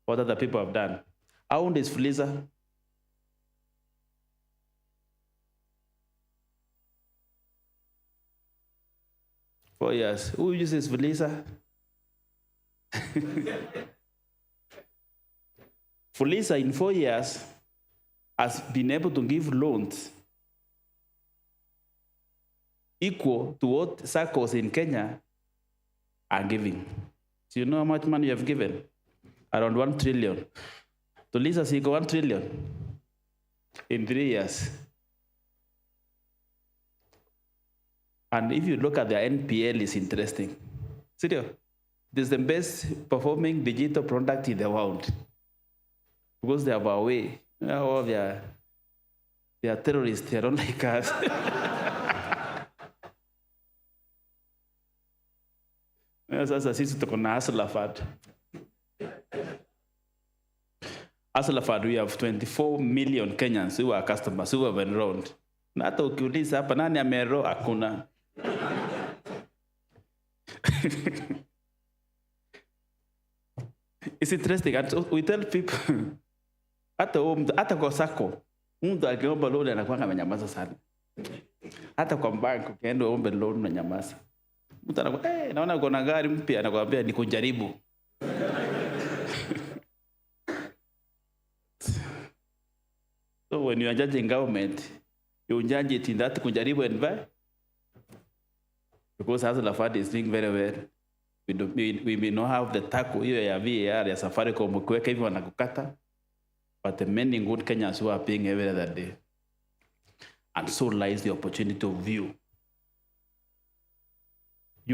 what other people have done. How old is Fuliza? Four years. Who uses Fuliza? Fuliza in 4 years has been able to give loans equal to what SACCOs in Kenya are giving. Do you know how much money you have given? Around 1 trillion. To Lisa Siko, 1 trillion in 3 years. And if you look at their NPL, it's interesting. Seriously, this is the best performing digital product in the world. Because they have a way. Oh, they are terrorists, they don't like us. Sasa sisi tuko na Aslafad. Aslafad, we have 24 million Kenyans who are customers who have enrolled. Na hata ukiuliza hapa nani ameenroll, hakuna. It's interesting. And so we tell people, hata kwa SACCO, mtu akiomba loan anakuwa amenyamaza sana. Hata kwa bank ukienda uombe loan unanyamaza. Mtu anakuwa, naona uko na gari mpya, anakuambia nikujaribu. So when you are judging government, you judge it in that kujaribu and buy. Because Aslafad is doing very well. We may not have the tackle hiyo ya VAR ya Safaricom kuweka hivyo wanakukata, but the many good Kenyans who are paying every other day. And so lies the opportunity of you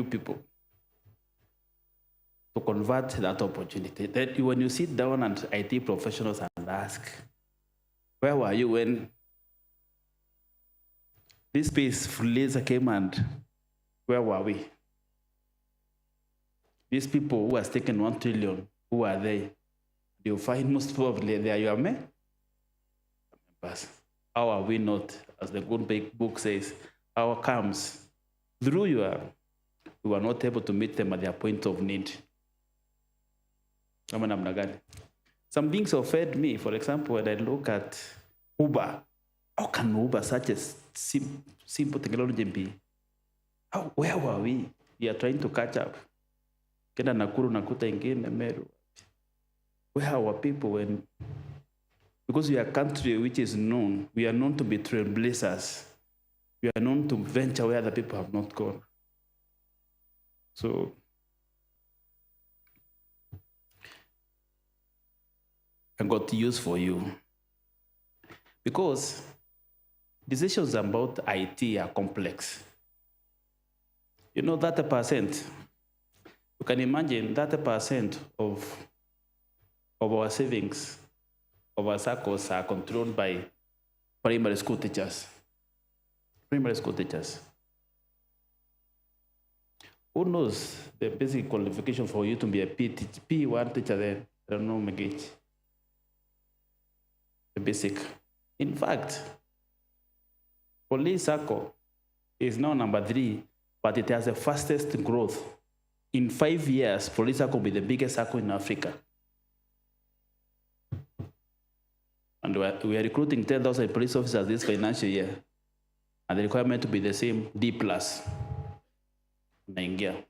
people, to convert that opportunity. Then when you sit down and IT professionals and ask, where were you when this space laser came and where were we? These people who has taken 1 trillion, who are they? You'll find most probably they are your men. How are we not, as the good big book says, how comes through we were not able to meet them at their point of need. Some things offend me. For example, when I look at Uber, how can Uber, such a simple technology, be? Where were we? We are trying to catch up. Kenda Nakuru nakuta ingine Meru. Where are our people when? Because we are a country which is known, we are known to be trailblazers. We are known to venture where the people have not gone. So, I got news for you. Because decisions about IT are complex. You know, 30%. You can imagine 30% of our savings, of our SACCOs are controlled by primary school teachers. Primary school teachers. Who knows the basic qualification for you to be a P1 teacher then? I don't know, Megich. The basic. In fact, Police SACCO is now number 3, but it has the fastest growth. In 5 years, Police SACCO will be the biggest SACCO in Africa. And we are recruiting 10,000 police officers this financial year. And the requirement to be the same, D+. Naingia.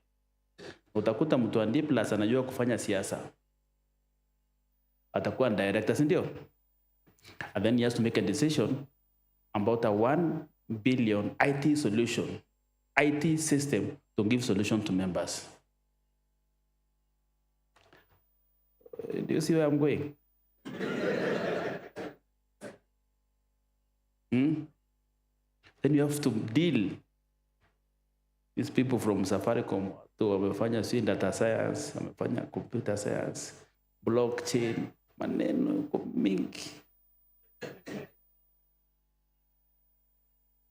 Utakuta mtu wa D+ anajua kufanya siasa. Atakuwa director, si ndio? And then he has to make a decision about a 1 billion IT solution, IT system to give solution to members. Do you see where I'm going? Then you have to deal these people from Safaricom to wamefanya data science, wamefanya computer science, blockchain, maneno mingi.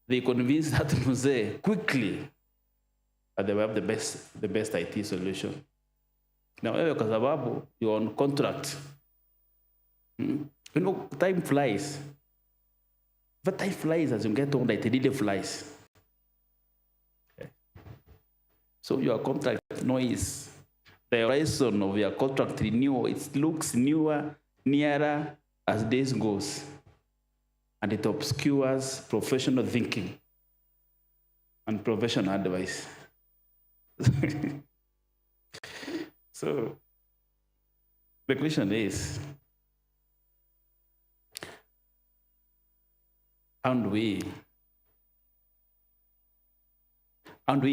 They convinced that mzee quickly that they have the best IT solution. Na wewe kwa sababu you're on contract. You know, time flies. But time flies as you get older, it really flies. Okay. So your contract noise, the horizon of your contract renewal, it looks newer, nearer as days goes. And it obscures professional thinking and professional advice. So the question is, how do we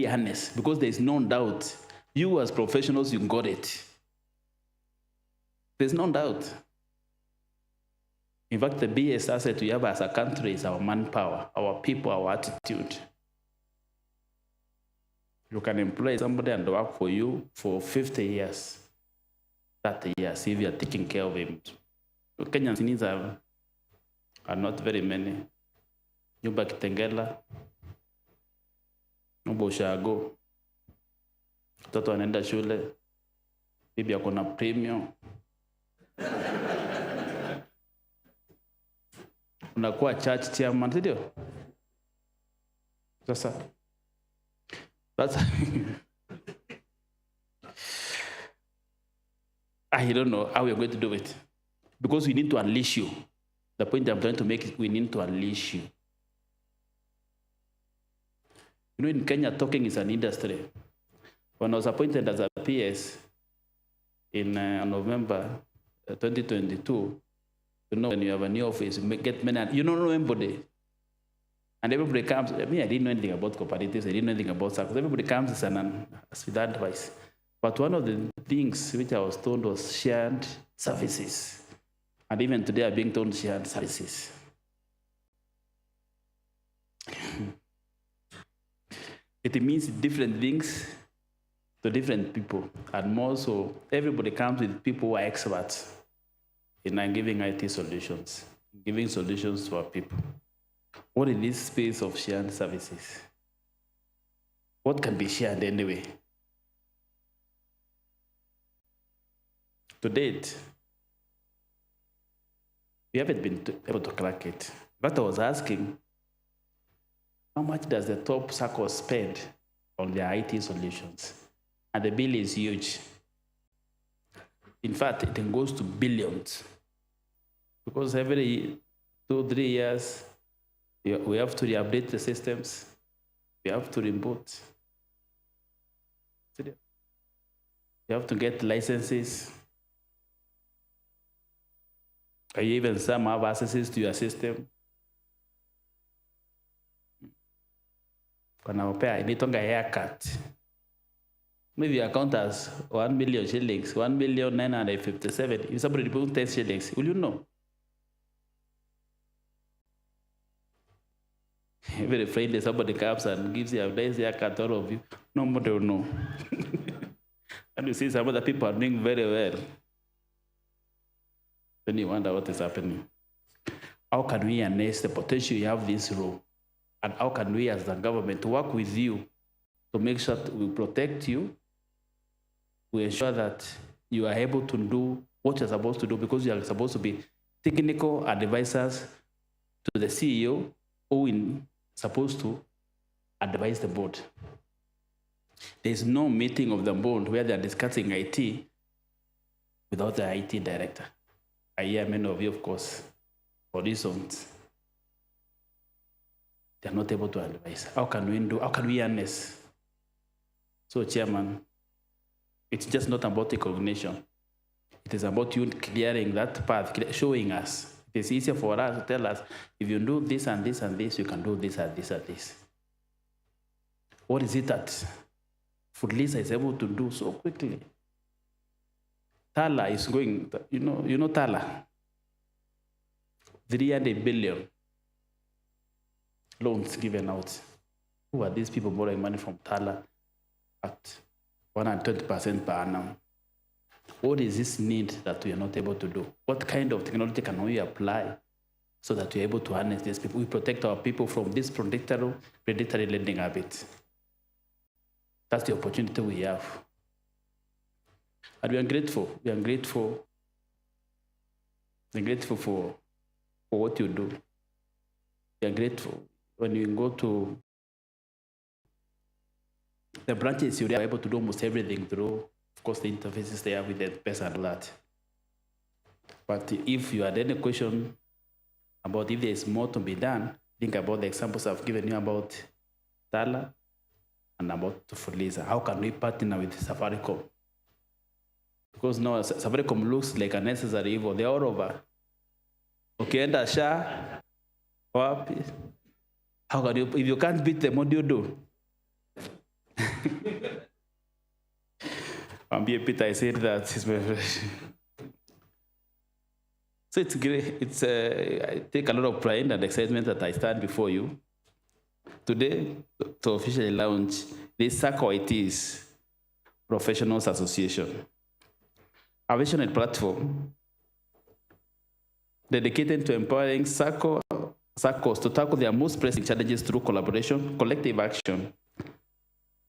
harness? Because there is no doubt, you as professionals, you got it. There's no doubt. In fact, the biggest asset we have as a country is our manpower, our people, our attitude. You can employ somebody and work for you for 50 years, 30 years, if you are taking care of him. Kenyans needs are not very many. Nyumba Kitengela, nyumba Ushago, mtoto anaenda shule, bibi ako na premium. Unakuwa church chairman, ndio? Sasa I don't know how we're going to do it. Because we need to unleash you. The point I'm trying to make is we need to unleash you. You know, in Kenya, talking is an industry. When I was appointed as a PS in November 2022, you know, when you have a new office, you get many, you don't know anybody. And everybody comes, I didn't know anything about cooperatives, I didn't know anything about SACCOs. Everybody comes with advice. But one of the things which I was told was shared services. And even today I'm being told shared services. It means different things to different people. And more so, everybody comes with people who are experts in giving IT solutions, giving solutions to our people. What is this space of shared services? What can be shared anyway? To date, we haven't been able to crack it. But I was asking, how much does the top SACCO spend on their IT solutions? And the bill is huge. In fact, it goes to billions. Because every 2-3 years, we have to re-update the systems. We have to reboot. You have to get licenses. Or even some have access to your system. When I need a haircut. Maybe your account has 1 million shillings, 1,957,000. If somebody removes 10 shillings, will you know? Very afraid somebody comes and gives you a nice haircut, all of you. Nobody will know. And you see some other people are doing very well. Then you wonder what is happening. How can we harness the potential you have this role? And how can we as the government work with you to make sure that we protect you, we ensure that you are able to do what you're supposed to do, because you are supposed to be technical advisors to the CEO who is supposed to advise the board. There's no meeting of the board where they're discussing IT without the IT director. I hear many of you, of course, for reasons, they're not able to advise. How can we harness? So, Chairman, it's just not about recognition. It is about you clearing that path, showing us. It is easier for us to tell us, if you do this and this and this, you can do this and this and this. What is it that Foodlisa is able to do so quickly? Tala is going, you know Tala? 300 billion loans given out. Who are these people borrowing money from Tala at 120% per annum? What is this need that we are not able to do? What kind of technology can we apply so that we are able to harness these people? We protect our people from this predatory lending habit. That's the opportunity we have. And we are grateful. We are grateful. We're grateful for what you do. We are grateful. When you go to the branches, you're able to do almost everything through, of course, the interfaces there with the person and all that. But if you had any question about if there is more to be done, think about the examples I've given you about Tala and about Fuliza. How can we partner with Safaricom? Because now Safaricom looks like a necessary evil. They're all over. Okay, and Asha, how can you, if you can't beat them, what do you do? I'm being Peter, I said that. So it's great. I take a lot of pride and excitement that I stand before you today to officially launch this SACCO IT Professionals Association, a visionary platform dedicated to empowering SACCOs to tackle their most pressing challenges through collaboration, collective action,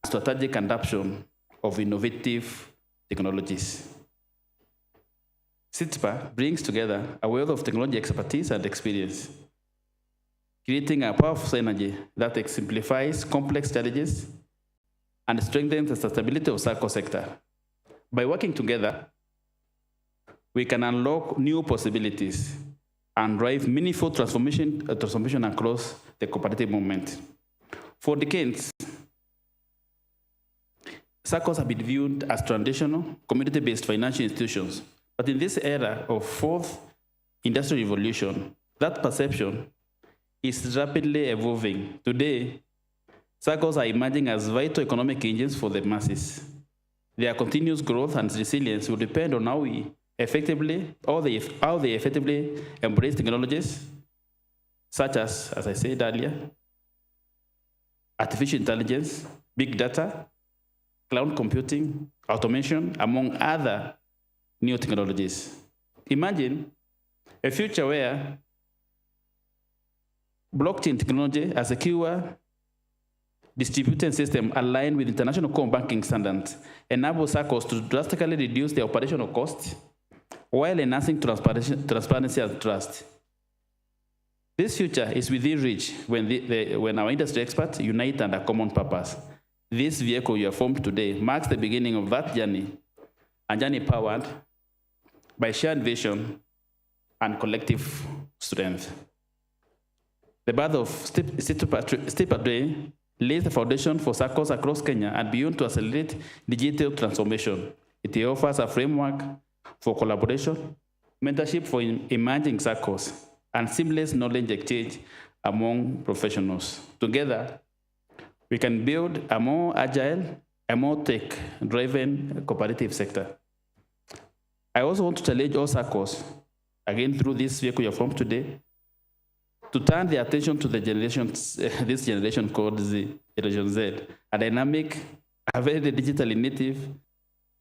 strategic adoption of innovative technologies. SITPA brings together a wealth of technology expertise and experience, creating a powerful synergy that exemplifies complex challenges and strengthens the sustainability of SACCO sector. By working together, we can unlock new possibilities and drive meaningful transformation across the cooperative movement. For decades, SACCOs have been viewed as traditional, community-based financial institutions. But in this era of fourth industrial revolution, that perception is rapidly evolving. Today, SACCOs are emerging as vital economic engines for the masses. Their continuous growth and resilience will depend on how they effectively embrace technologies, such as I said earlier, artificial intelligence, big data, cloud computing, automation, among other new technologies. Imagine a future where blockchain technology, a secure distributed system aligned with international core banking standards, enables SACCOs to drastically reduce their operational costs while enhancing transparency and trust. This future is within reach when our industry experts unite under a common purpose. This vehicle you have formed today marks the beginning of that journey, a journey powered by shared vision and collective strength. The birth of STIPA Day lays the foundation for SACCOs across Kenya and beyond to accelerate digital transformation. It offers a framework for collaboration, mentorship for emerging SACCOs, and seamless knowledge exchange among professionals. Together, we can build a more agile, a more tech-driven cooperative sector. I also want to challenge all SACCOs, again through this vehicle you formed today, to turn their attention to the this generation called Generation Z, a dynamic, a very digitally native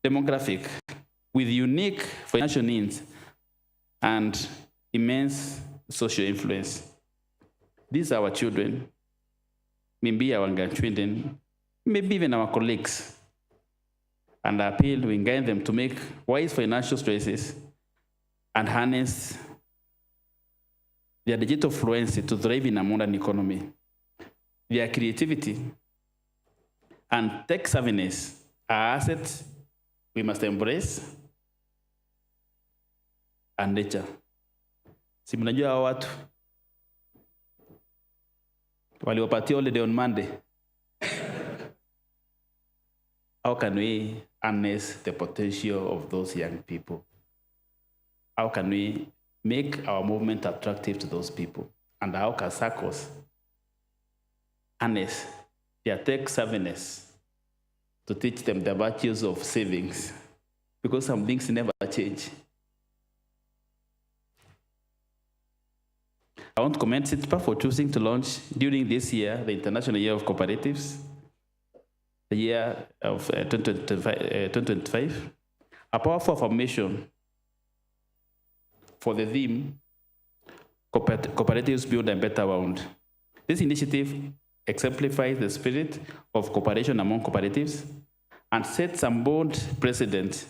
demographic with unique financial needs and immense social influence. These are our children, maybe our grandchildren, maybe even our colleagues. And I appeal to guide them to make wise financial choices and harness their digital fluency to thrive in a modern economy. Their creativity and tech savviness are assets we must embrace and nature. Si mnajua hao watu waliwapatia holiday on Monday. How can we harness the potential of those young people? How can we make our movement attractive to those people? And how can SACCOs harness their tech savviness to teach them the virtues of savings? Because some things never change. I want to commend SITPA for choosing to launch during this year, the International Year of Cooperatives, the year of 2025, a powerful affirmation for the theme, Cooperatives Build a Better World. This initiative exemplifies the spirit of cooperation among cooperatives and sets some bold precedent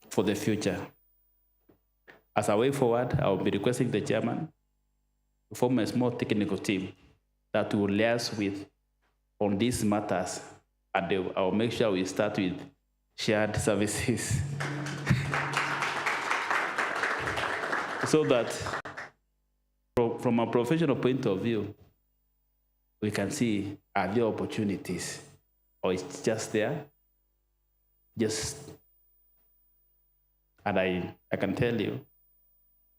for the future. As a way forward, I will be requesting the chairman to form a small technical team that will liaise with on these matters, and I'll make sure we start with shared services. So that from a professional point of view, we can see, are there opportunities, or it's just there? And I can tell you,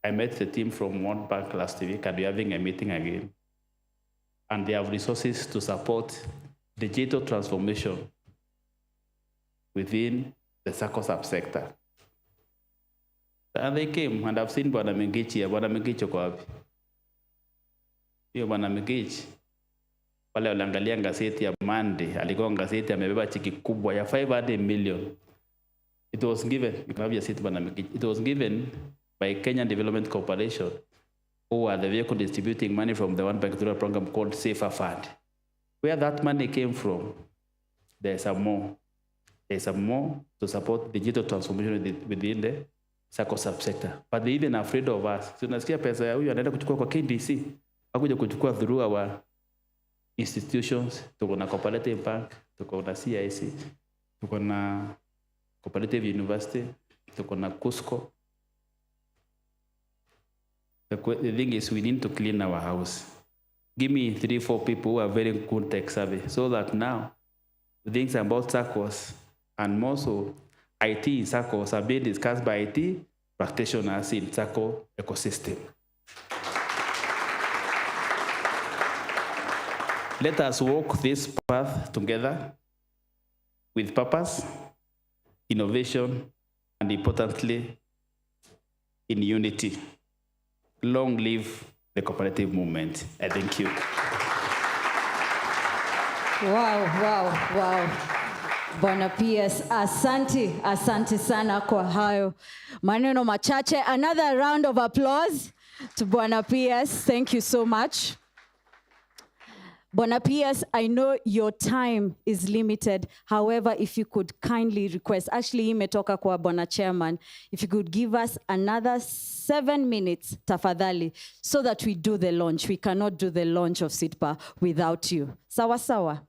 I met the team from one bank last week, and we're having a meeting again. And they have resources to support digital transformation within the SACCO subsector. And they came, and I've seen Bwana Mengichi here. Bwana Mengichi uko wapi? Hiyo Bwana Mengichi, wale waliangalia gazeti ya Monday, alikuwa gazeti amebeba cheki kubwa ya 500 million. It was given, you can have your seat, Bwana Mengichi. It was given by Kenyan Development Corporation, who are the vehicle distributing money from the One Bank program called Safer Fund. Where that money came from, there's some more. There's some more to support digital transformation within the SACCO subsector. But they're even afraid of us. So tunasikia pesa ya huyu anaenda kuchukua kwa KDC, hakuja kuchukua through our institutions. Tuko na cooperative bank, tuko na CIC, tuko na cooperative university, tuko na Cusco. The thing is, we need to clean our house. Give me 3-4 people who are very good tech savvy, so that now the things about SACCOs and more so IT in SACCOs are being discussed by IT practitioners in SACCO ecosystem. Let us walk this path together with purpose, innovation, and importantly, in unity. Long live the cooperative movement. I thank you. Wow. Bwana PS, asante sana kwa hayo maneno machache. Another round of applause to Bwana PS. Thank you so much. Bwana PS, I know your time is limited. However, if you could kindly request, actually imetoka kwa Bwana Chairman, if you could give us another 7 minutes, tafadhali, so that we do the launch. We cannot do the launch of SITPA without you. Sawa sawa.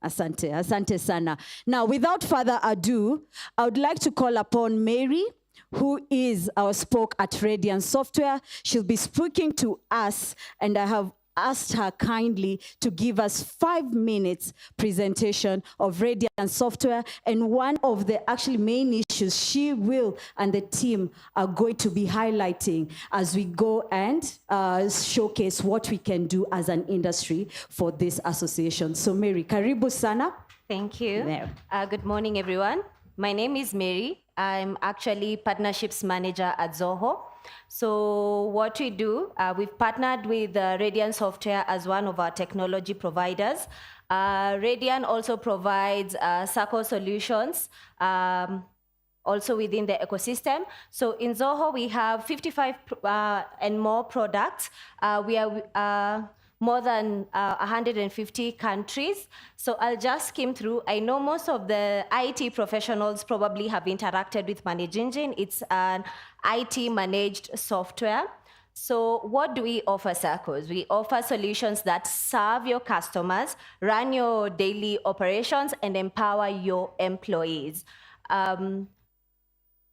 Asante sana. Now, without further ado, I would like to call upon Mary, who is our spoke at Radiant Software. She'll be speaking to us, and I have asked her kindly to give us 5 minutes presentation of Radiant Software, and one of the actually main issues she will and the team are going to be highlighting as we go and showcase what we can do as an industry for this association. So Mary, karibu sana. Thank you. Good morning, everyone. My name is Mary. I'm actually Partnerships Manager at Zoho. So what we do, we've partnered with Radiant Software as one of our technology providers. Radiant also provides SACCO solutions also within the ecosystem. So in Zoho, we have 55 and more products. We are more than 150 countries. So I'll just skim through. I know most of the IT professionals probably have interacted with Manage Engine. It's an IT managed software. So what do we offer SACCOs? We offer solutions that serve your customers, run your daily operations, and empower your employees.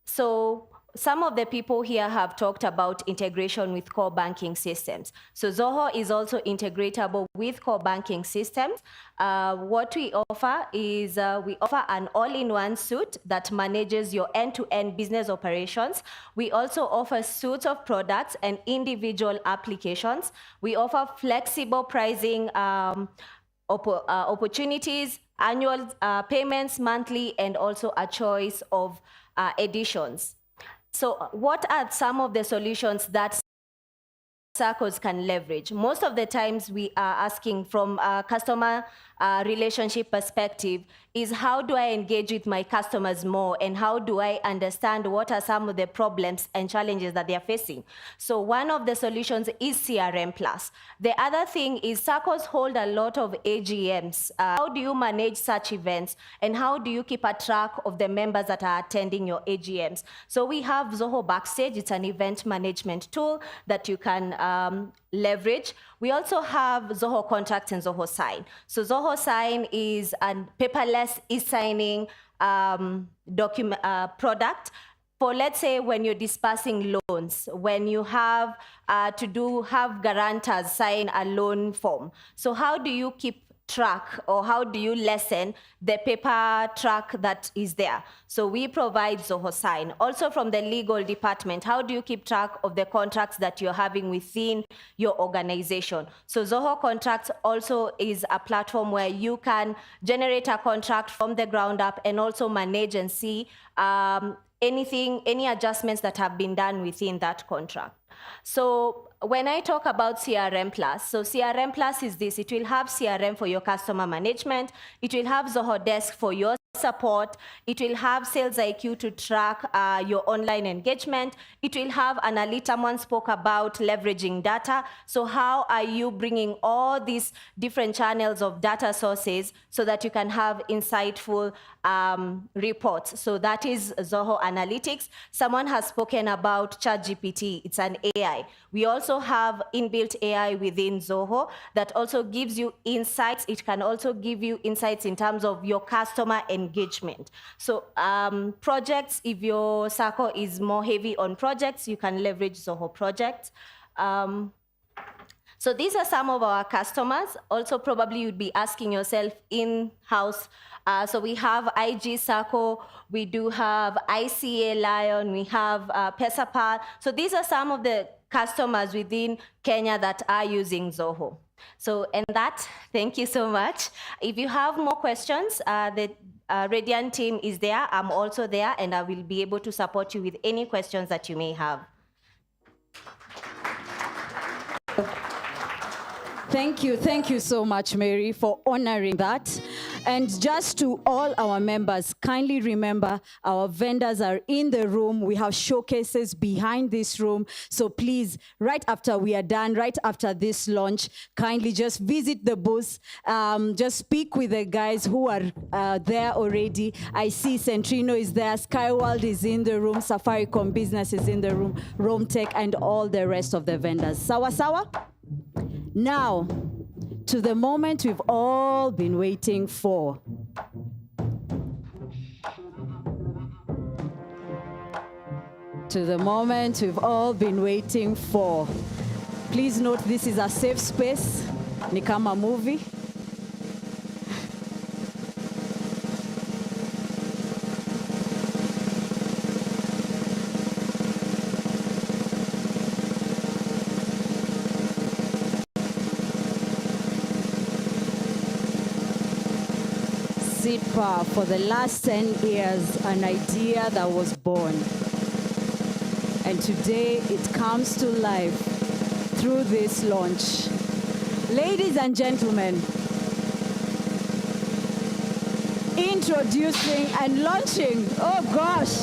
So some of the people here have talked about integration with core banking systems. So Zoho is also integratable with core banking systems. What we offer is we offer an all-in-one suite that manages your end-to-end business operations. We also offer suites of products and individual applications. We offer flexible pricing opportunities, annual payments, monthly, and also a choice of editions. So what are some of the solutions that SACCOs can leverage? Most of the times we are asking from customer relationship perspective is how do I engage with my customers more, and how do I understand what are some of the problems and challenges that they are facing. So one of the solutions is CRM Plus. The other thing is SACCOs hold a lot of AGMs. How do you manage such events, and how do you keep a track of the members that are attending your AGMs? So we have Zoho Backstage. It's an event management tool that you can leverage. We also have Zoho Contracts and Zoho Sign. So Zoho Sign is a paperless e-signing product for, let's say, when you're dispersing loans, when you have have guarantors sign a loan form. So how do you keep track, or how do you lessen the paper track that is there? So we provide Zoho Sign. Also from the legal department, how do you keep track of the contracts that you're having within your organization? So Zoho Contracts also is a platform where you can generate a contract from the ground up and also manage and see any adjustments that have been done within that contract. So when I talk about CRM Plus, so CRM Plus is this: it will have CRM for your customer management, it will have Zoho Desk for your support, it will have Sales IQ to track your online engagement, it will have Analytics. Someone spoke about leveraging data. So how are you bringing all these different channels of data sources so that you can have insightful reports? So that is Zoho Analytics. Someone has spoken about ChatGPT. It's an AI. We also have inbuilt AI within Zoho that also gives you insights. It can also give you insights in terms of your customer engagement. So projects, if your SACCO is more heavy on projects, you can leverage Zoho Projects. So these are some of our customers. Also, probably you'd be asking yourself in-house. So we have IG SACCO, we do have ICA Lion, we have Pesapal. So these are some of the customers within Kenya that are using Zoho. So, and that, thank you so much. If you have more questions, the Radiant team is there. I'm also there, and I will be able to support you with any questions that you may have. Thank you so much, Mary, for honoring that. And just to all our members, kindly remember our vendors are in the room. We have showcases behind this room. So please, right after we are done, right after this launch, kindly just visit the booth. Just speak with the guys who are there already. I see Centrino is there, Skyworld is in the room, Safaricom Business is in the room, Rome Tech, and all the rest of the vendors. Sawa sawa? Now, to the moment we've all been waiting for. To the moment we've all been waiting for. Please note this is a safe space. Ni kama movie. SIDPA, for the last 10 years, an idea that was born. And today it comes to life through this launch. Ladies and gentlemen, introducing and launching, oh gosh,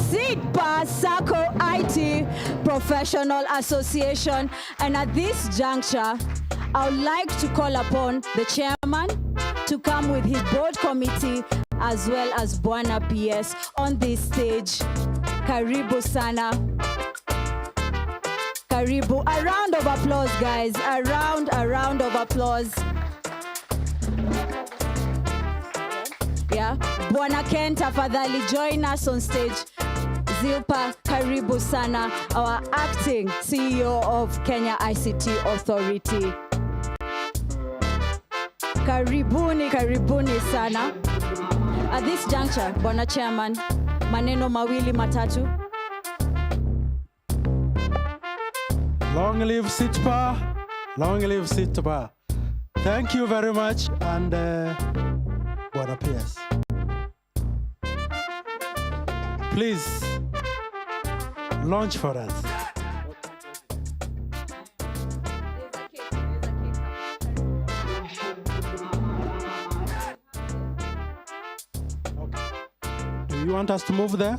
SIDPA SACCO IT Professional Association. And at this juncture, I would like to call upon the chairman to come with his board committee as well as Bwana PS on this stage. Karibu sana. Karibu. A round of applause, guys. A round of applause. Yeah. Bwana Ken, tafadhali join us on stage. Zilpa, karibu sana, our acting CEO of Kenya ICT Authority. Karibuni sana. At this juncture, Bwana Chairman, maneno mawili matatu. Long live SIDPA, long live SIDPA. Thank you very much, and Bwana PS. Please, launch for us. You want us to move there?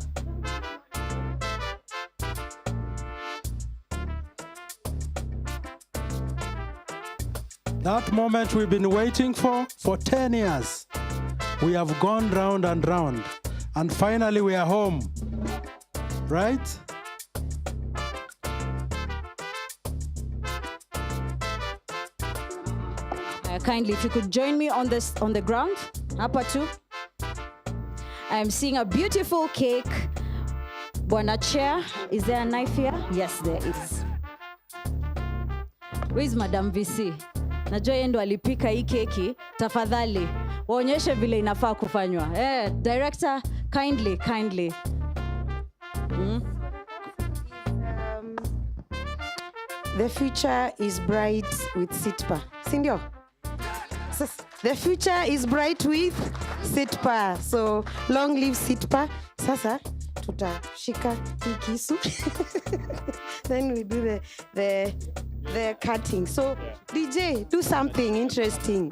That moment we've been waiting for 10 years. We have gone round and round, and finally we are home, right? Kindly, if you could join me on the ground, hapa tu. I'm seeing a beautiful cake. Bwana Chair, is there a knife here? Yes, there is. Where is Madam VC? Najua yeye ndo alipika hii keki. Tafadhali, waonyeshe vile inafaa kufanywa. Director, kindly. The future is bright with SITPA. Sindio? The future is bright with SITPA. So long live SITPA. Sasa tutashika hii kisu. Then we do the cutting. So DJ, do something interesting.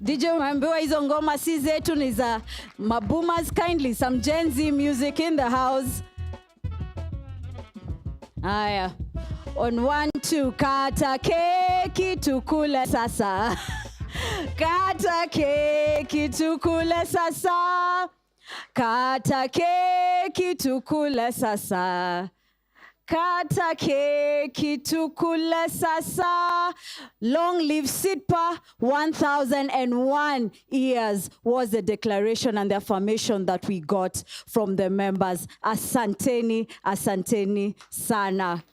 DJ, umeambiwa hizo ngoma si zetu, ni za maboomers. Kindly, some Gen Z music in the house. Aya. On 1, 2, kata keki tukule sasa. Kata keki tukule sasa. Kata keki tukule sasa. Kata keki tukule sasa. Long live SITPA. 1001 years was the declaration and the affirmation that we got from the members. Asanteni, asanteni sana.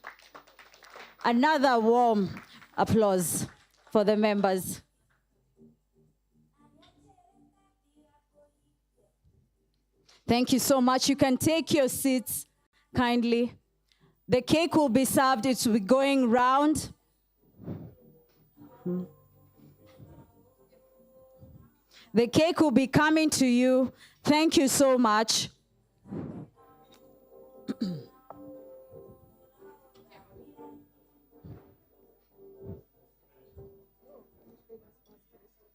Another warm applause for the members. Thank you so much. You can take your seats kindly. The cake will be served. It will be going round. The cake will be coming to you. Thank you so much.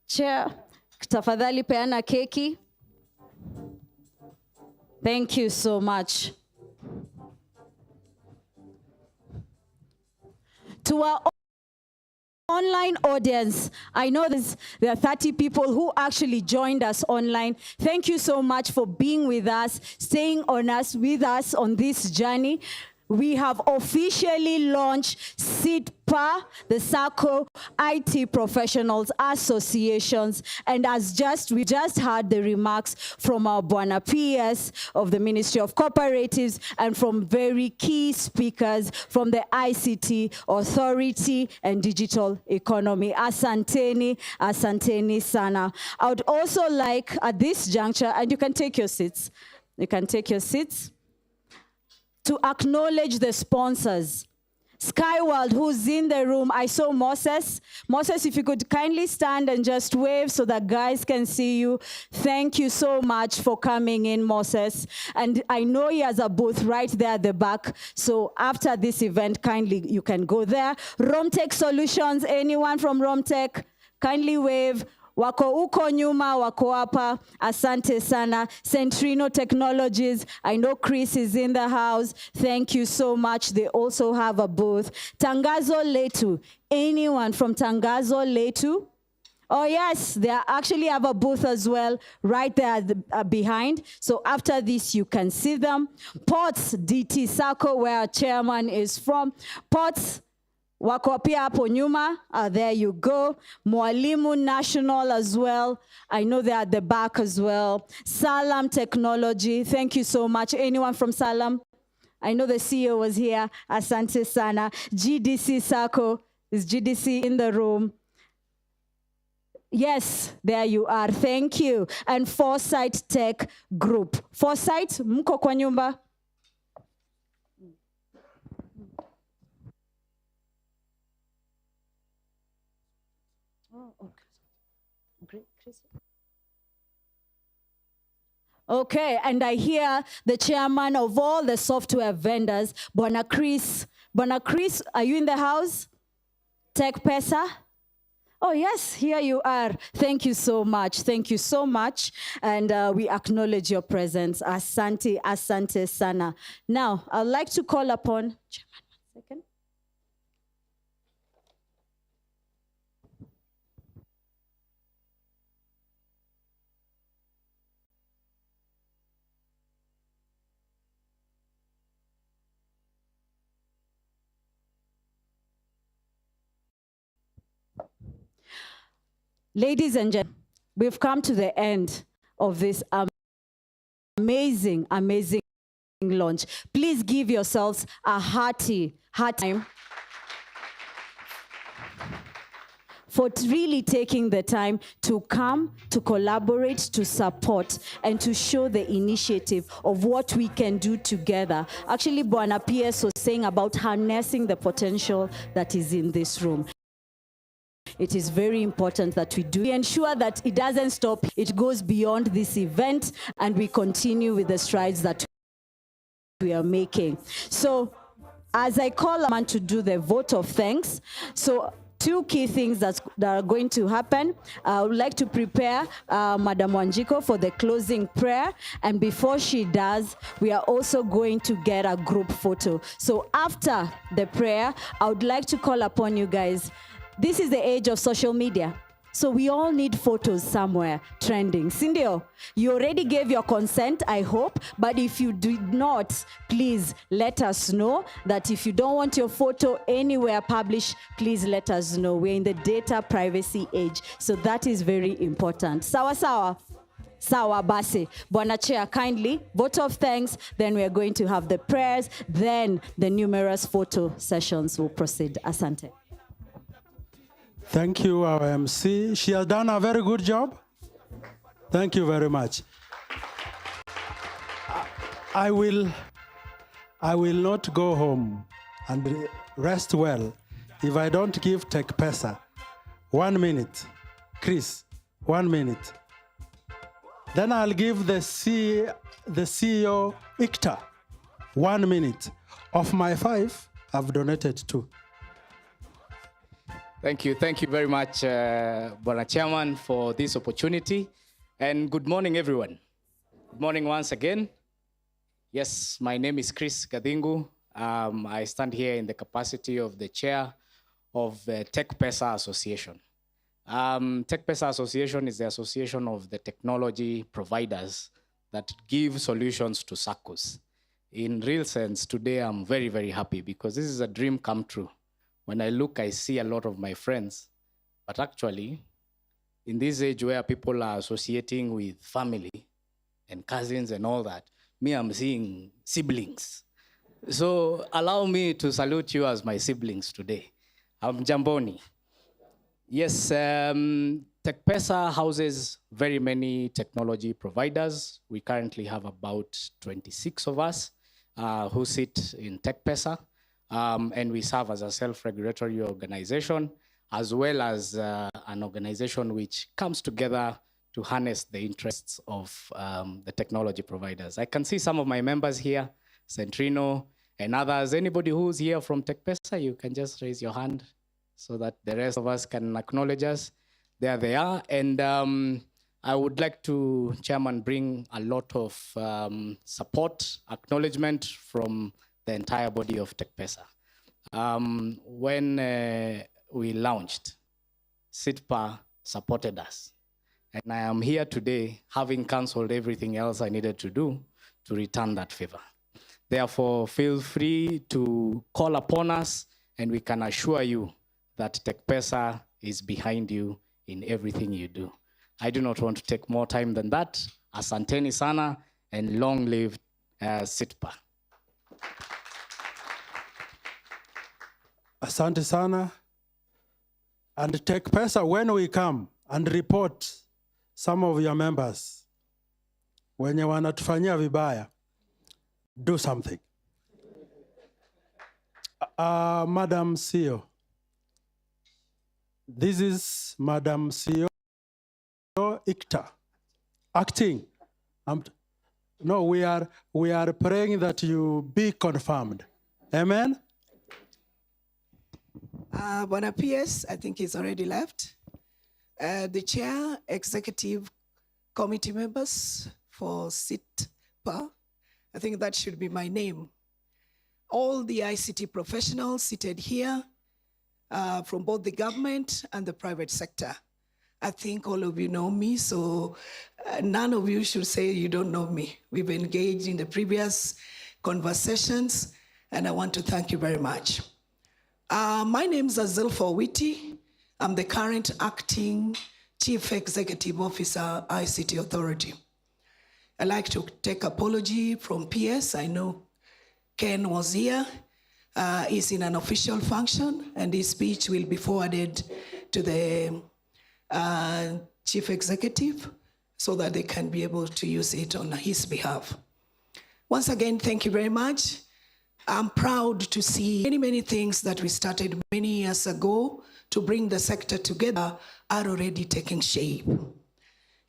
Chair, tafadhali peana keki. Thank you so much. To our online audience, I know there are 30 people who actually joined us online. Thank you so much for being with us, staying with us on this journey. We have officially launched SITPA, the SACCO IT Professionals Associations, and we just heard the remarks from our Bwana PS of the Ministry of Cooperatives and from very key speakers from the ICT Authority and Digital Economy. Asanteni, asanteni sana. I would also like at this juncture, and you can take your seats, to acknowledge the sponsors. Skyworld, who's in the room. I saw Moses. Moses, if you could kindly stand and just wave so that guys can see you. Thank you so much for coming in, Moses. And I know he has a booth right there at the back. So after this event, kindly, you can go there. Romtech Solutions, anyone from Romtech? Kindly wave. Wako uko nyuma, wako hapa, asante sana. Centrino Technologies, I know Chris is in the house. Thank you so much. They also have a booth. Tangazo Letu, anyone from Tangazo Letu? Oh yes, they actually have a booth as well, right there behind. So after this, you can see them. Ports, DT SACCO, where our chairman is from. Ports, wako pia hapo nyuma, there you go. Mwalimu National as well. I know they're at the back as well. Salam Technology, thank you so much. Anyone from Salam? I know the CEO was here. Asante sana. GDC SACCO, is GDC in the room? Yes, there you are, thank you. And Foresight Tech Group. Foresight, mko kwa nyumba? Okay, and I hear the chairman of all the software vendors, Bwana Chris. Bwana Chris, are you in the house? Tech Pesa? Oh, yes, here you are. Thank you so much. Thank you so much. And we acknowledge your presence. Asante, asante sana. Now, I'd like to call upon... Chairman, 1 second. Ladies and gentlemen, we've come to the end of this amazing, amazing launch. Please give yourselves a hearty time for really taking the time to come, to collaborate, to support, and to show the initiative of what we can do together. Actually, Bwana PS was saying about harnessing the potential that is in this room. It is very important that we do. We ensure that it doesn't stop. It goes beyond this event, and we continue with the strides that we are making. So, as I call a man to do the vote of thanks, so two key things that are going to happen. I would like to prepare Madam Wanjiko for the closing prayer. And before she does, we are also going to get a group photo. So after the prayer, I would like to call upon you guys. This is the age of social media. So we all need photos somewhere trending. Cindy, you already gave your consent, I hope, but if you did not, please let us know that if you don't want your photo anywhere published, please let us know. We're in the data privacy age, so that is very important. Sawa sawa. Sawa basi. Bwana Chair, kindly, vote of thanks, then we are going to have the prayers, then the numerous photo sessions will proceed. Asante. Thank you, our MC. She has done a very good job. Thank you very much. I will not go home and rest well if I don't give TechPesa 1 minute. Chris, 1 minute. Then I'll give the CEO, Icta, 1 minute. Of my 5, I've donated 2. Thank you very much, Bwana Chairman, for this opportunity. And good morning, everyone. Good morning once again. Yes, my name is Chris Gadingu. I stand here in the capacity of the chair of the TechPesa Association. TechPesa Association is the association of the technology providers that give solutions to SACCOs. In real sense, today I'm very, very happy because this is a dream come true. When I look, I see a lot of my friends, but actually, in this age where people are associating with family and cousins and all that, me, I'm seeing siblings. So allow me to salute you as my siblings today. I'm Jamboni. Yes, TechPesa houses very many technology providers. We currently have about 26 of us who sit in TechPesa. And we serve as a self-regulatory organization, as well as an organization which comes together to harness the interests of the technology providers. I can see some of my members here, Centrino and others. Anybody who's here from TechPesa, you can just raise your hand so that the rest of us can acknowledge us. There they are. And I would like to, Chairman, bring a lot of support, acknowledgement from the entire body of TechPesa. When we launched, SITPA supported us. And I am here today, having canceled everything else I needed to do to return that favor. Therefore, feel free to call upon us, and we can assure you that TechPesa is behind you in everything you do. I do not want to take more time than that. Asanteni sana, and long live SITPA. Asante sana. And TechPesa, when we come and report some of your members, wenye wanatufanyia vibaya, do something. Madam CEO. This is Madam CEO Icta, acting. No, we are praying that you be confirmed. Amen? Bwana PS, I think he's already left. the chair, executive committee members for SITPA, I think that should be my name. All the ICT professionals seated here from both the government and the private sector. I think all of you know me, so none of you should say you don't know me. We've engaged in the previous conversations, and I want to thank you very much. My name is Azilfa Witi. I'm the current acting Chief Executive Officer, ICT Authority. I'd like to take apology from PS. I know Ken was here. He's in an official function, and his speech will be forwarded to the Chief Executive so that they can be able to use it on his behalf. Once again, thank you very much. I'm proud to see many things that we started many years ago to bring the sector together are already taking shape.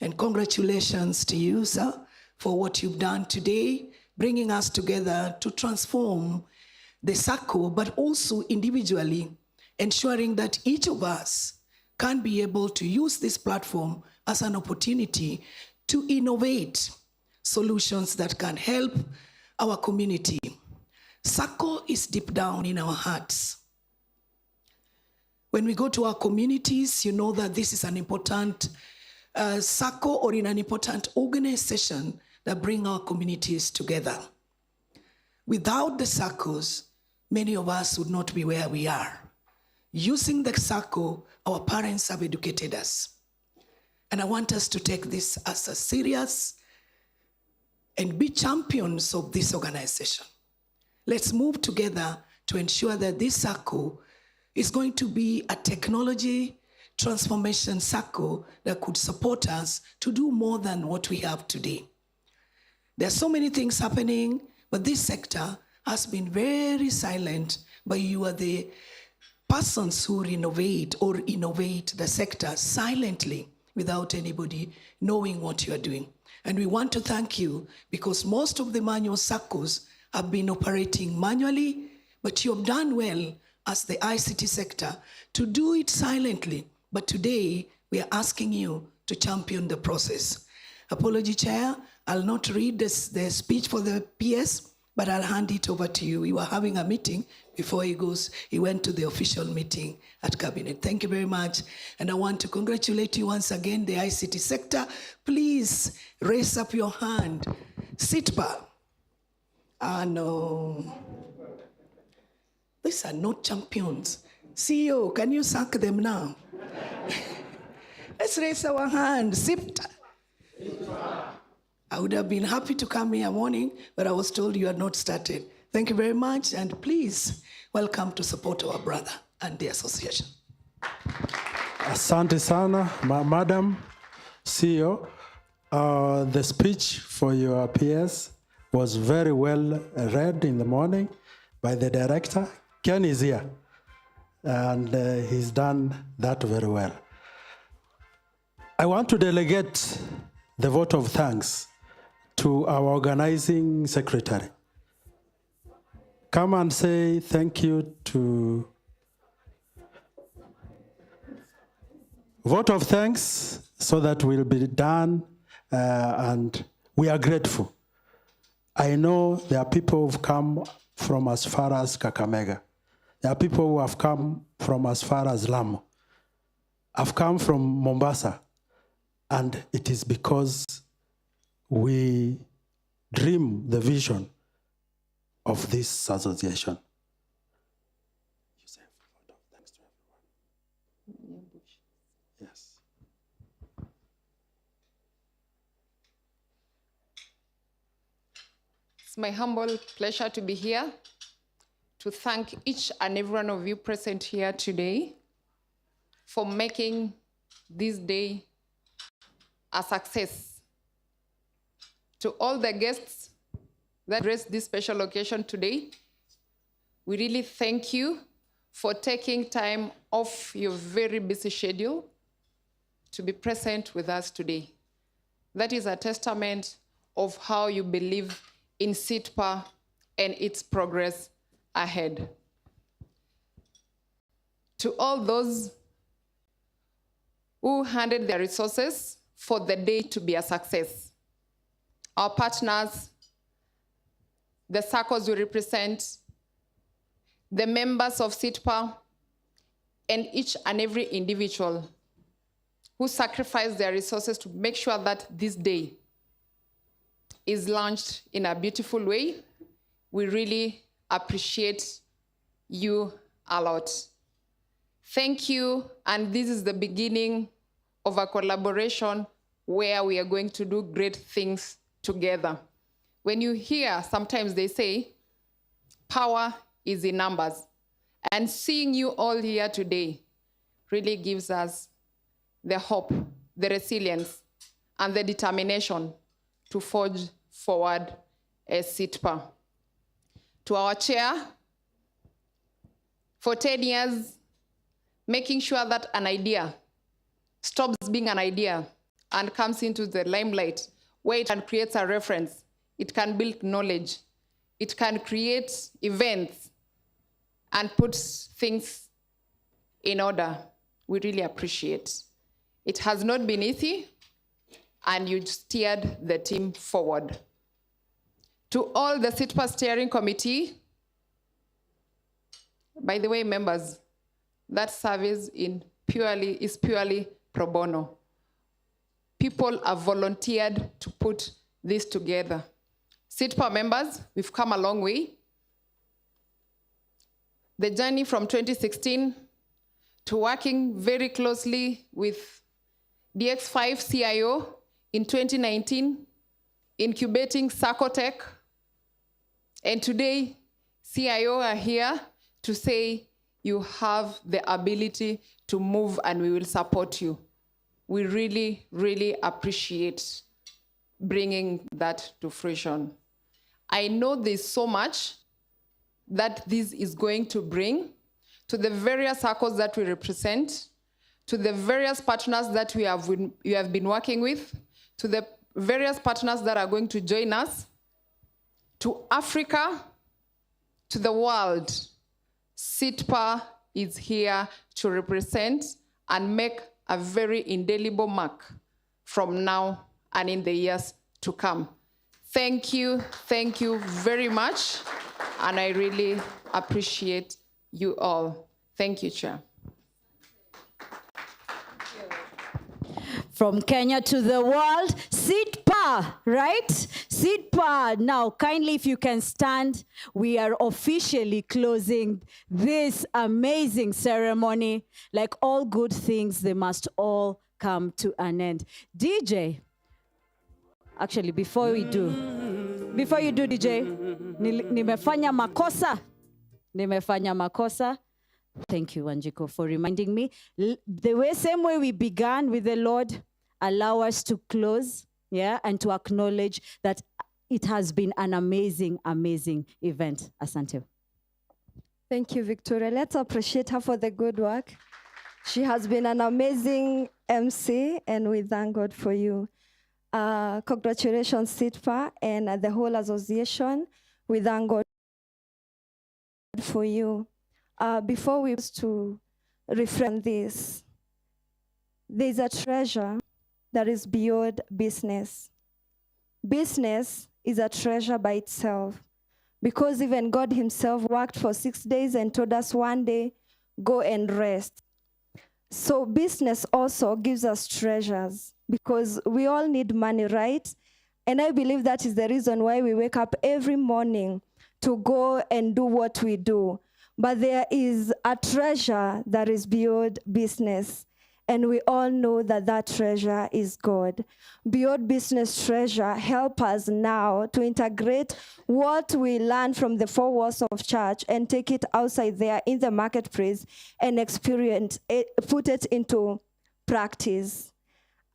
And congratulations to you, sir, for what you've done today, bringing us together to transform the SACCO, but also individually, ensuring that each of us can be able to use this platform as an opportunity to innovate solutions that can help our community. SACCO is deep down in our hearts. When we go to our communities, you know that this is an important SACCO or in an important organization that bring our communities together. Without the SACCOs, many of us would not be where we are. Using the SACCO, our parents have educated us. And I want us to take this as a serious and be champions of this organization. Let's move together to ensure that this SACCO is going to be a technology transformation SACCO that could support us to do more than what we have today. There are so many things happening, but this sector has been very silent, but you are the persons who innovate the sector silently without anybody knowing what you are doing. And we want to thank you because most of the manual SACCOs have been operating manually, but you have done well as the ICT sector to do it silently. But today, we are asking you to champion the process. Apology, Chair, I'll not read the speech for the PS, but I'll hand it over to you. We were having a meeting before he went to the official meeting at Cabinet. Thank you very much. And I want to congratulate you once again, the ICT sector. Please raise up your hand. SITPA. No. These are not champions. CEO, can you sack them now? Let's raise our hand. SIPTA. I would have been happy to come here morning, but I was told you had not started. Thank you very much, and please welcome to support our brother and the association. Asante sana, Madam CEO. The speech for your PS was very well read in the morning by the director. Ken is here, and he's done that very well. I want to delegate the vote of thanks to our organizing secretary. Come and say thank you to... Vote of thanks so that will be done, and we are grateful. I know there are people who've come from as far as Kakamega. There are people who have come from as far as Lamu. I've come from Mombasa, and it is because we dream the vision of this association. Yes. It's my humble pleasure to be here to thank each and every one of you present here today for making this day a success. To all the guests that graced this special occasion today, we really thank you for taking time off your very busy schedule to be present with us today. That is a testament of how you believe in SITPA and its progress ahead. To all those who handed their resources for the day to be a success. Our partners, the SACCOs we represent, the members of SITPA, and each and every individual who sacrificed their resources to make sure that this day is launched in a beautiful way. We really appreciate you a lot. Thank you, and this is the beginning of a collaboration where we are going to do great things together. When you hear, sometimes they say, power is in numbers. And seeing you all here today really gives us the hope, the resilience, and the determination to forge forward as SITPA. To our chair, for 10 years, making sure that an idea stops being an idea and comes into the limelight, where it can create a reference, it can build knowledge, it can create events, and put things in order. We really appreciate. It has not been easy, and you steered the team forward. To all the SITPA steering committee, by the way, members, that service is purely pro bono. People have volunteered to put this together. SITPA members, we've come a long way. The journey from 2016 to working very closely with DX5 CIO in 2019, incubating SACCO Tech, and today CIO are here to say you have the ability to move and we will support you. We really, really appreciate bringing that to fruition. I know there's so much that this is going to bring to the various SACCOs that we represent, to the various partners that we have been working with, to the various partners that are going to join us, to Africa, to the world. SITPA is here to represent and make a very indelible mark from now and in the years to come. Thank you very much, and I really appreciate you all. Thank you, Chair. From Kenya to the world, SITPA, right? SITPA. Now, kindly, if you can stand, we are officially closing this amazing ceremony. Like all good things, they must all come to an end. DJ, actually, before you do, DJ, nimefanya makosa. Thank you, Wanjiko, for reminding me. Same way we began with the Lord, allow us to close, and to acknowledge that it has been an amazing, amazing event. Asante. Thank you, Victoria. Let's appreciate her for the good work. She has been an amazing MC, and we thank God for you. Congratulations, SITPA, and the whole association. We thank God for you. Before we to reframe this, there's a treasure that is beyond business. Business is a treasure by itself, because even God himself worked for 6 days and told us one day, go and rest. So business also gives us treasures, because we all need money, right? And I believe that is the reason why we wake up every morning to go and do what we do. But there is a treasure that is beyond business, and we all know that that treasure is God. Beyond business treasure help us now to integrate what we learn from the four walls of church and take it outside there in the marketplace and experience it, put it into practice.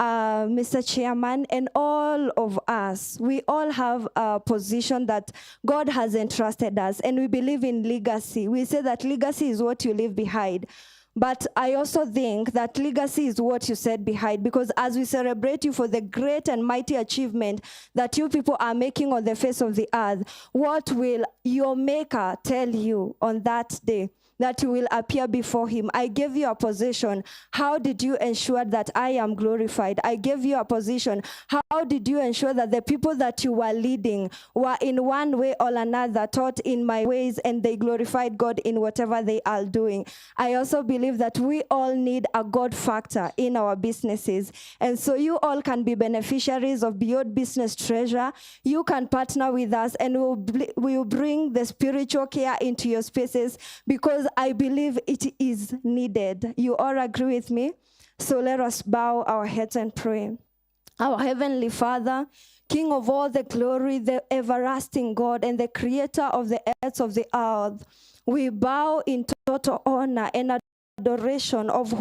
Mr. Chairman, and all of us, we all have a position that God has entrusted us, and we believe in legacy. We say that legacy is what you leave behind. But I also think that legacy is what you set behind, because as we celebrate you for the great and mighty achievement that you people are making on the face of the earth, what will your maker tell you on that day? that you will appear before him. I gave you a position. How did you ensure that I am glorified? I gave you a position. How did you ensure that the people that you were leading were in one way or another taught in my ways and they glorified God in whatever they are doing? I also believe that we all need a God factor in our businesses. And so you all can be beneficiaries of Beyond Business Treasure. You can partner with us and we'll bring the spiritual care into your spaces because I believe it is needed. You all agree with me? So let us bow our heads and pray. Our Heavenly Father, King of all the glory, the everlasting God, and the creator of the earth of the earth, we bow in total honor and adoration of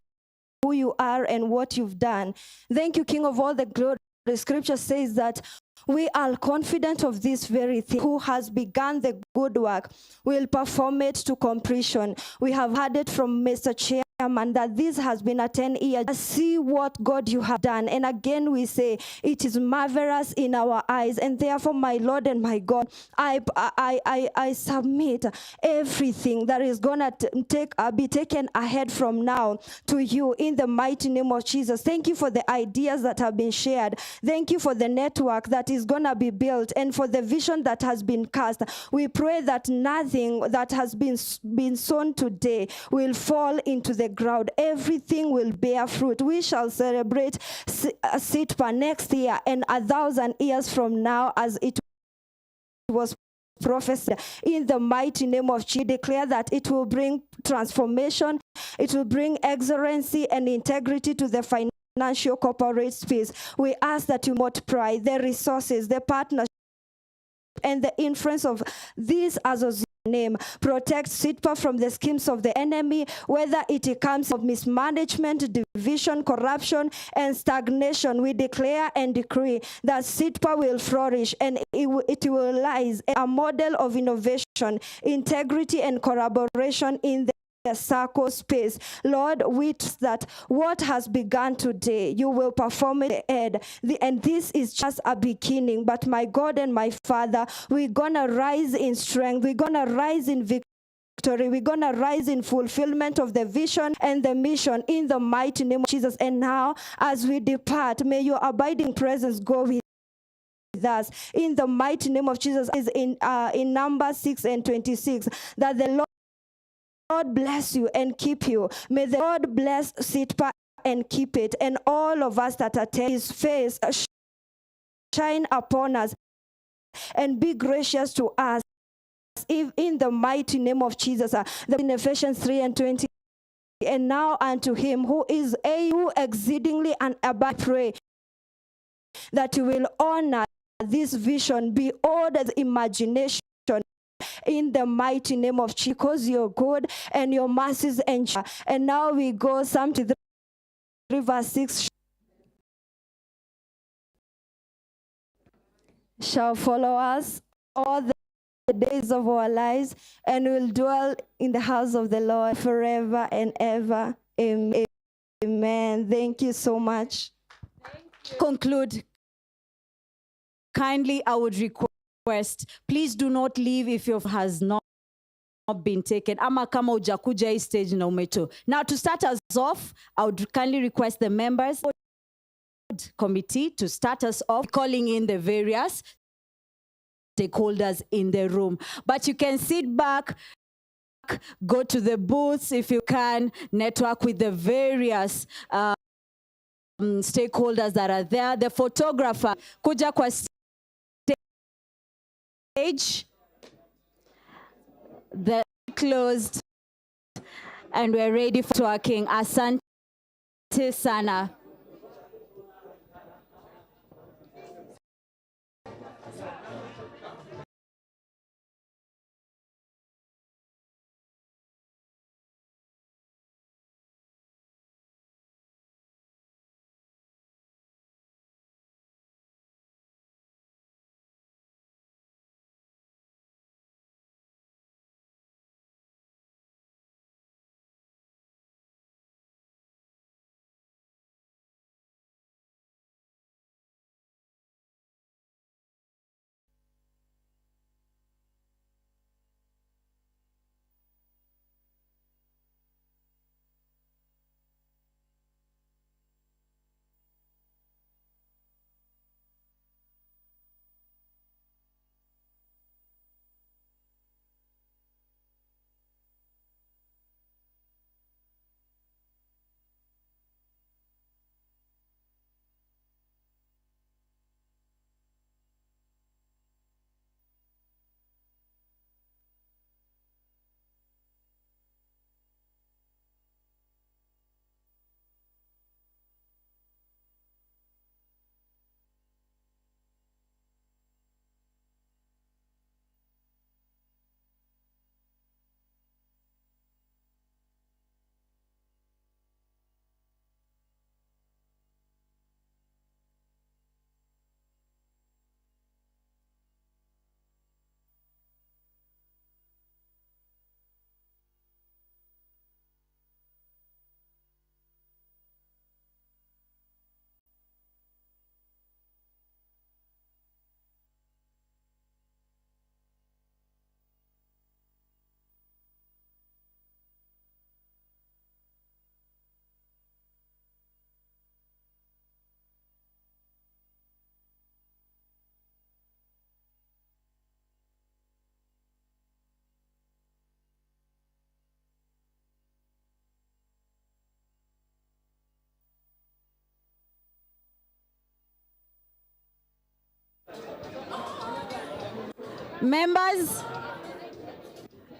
who you are and what you've done. Thank you, King of all the glory. The scripture says that we are confident of this very thing. Who has begun the good work will perform it to completion. We have heard it from Mr. Chairman that this has been a 10-year. See what God you have done. And again we say it is marvelous in our eyes. And therefore, my Lord and my God, I submit everything that is gonna be taken ahead from now to you in the mighty name of Jesus. Thank you for the ideas that have been shared. Thank you for the network that is gonna be built and for the vision that has been cast. We pray that nothing that has been sown today will fall into the ground. Everything will bear fruit. We shall celebrate Sitpa next year and 1,000 years from now as it was prophesied. In the mighty name of Jesus, declare that it will bring transformation, it will bring excellency and integrity to the financial corporate space. We ask that you multiply the resources, the partnership, and the influence of this association. Name protect SITPA from the schemes of the enemy, whether it comes of mismanagement, division, corruption, and stagnation. We declare and decree that SITPA will flourish and it will rise a model of innovation, integrity, and collaboration in the SACCO space. Lord, we trust that what has begun today, you will perform it at the end. And this is just a beginning. But my God and my Father, we're going to rise in strength. We're going to rise in victory. We're going to rise in fulfillment of the vision and the mission in the mighty name of Jesus. And now, as we depart, may your abiding presence go with us in the mighty name of Jesus. Is in Numbers 6:26 that the Lord bless you and keep you. May the Lord bless Sitpa and keep it. And all of us that attend his face shine upon us and be gracious to us. If in the mighty name of Jesus, in Ephesians 3:20, and now unto him who is able exceedingly and above, pray that you will honor this vision beyond the imagination. In the mighty name of Jesus, because you're good and your mercies endure. And now we go Psalm 3 verse 6 shall follow us all the days of our lives, and will dwell in the house of the Lord forever and ever. Amen. Thank you so much. Conclude. Kindly, I would request, please do not leave if your has not been taken. Ama kama ujakuja hii stage na umeto. Now, to start us off, I would kindly request the members committee to start us off, calling in the various stakeholders in the room. But you can sit back, go to the booths if you can, network with the various stakeholders that are there. The photographer, kuja kwa stage. The closed and we're ready for working. Asante sana.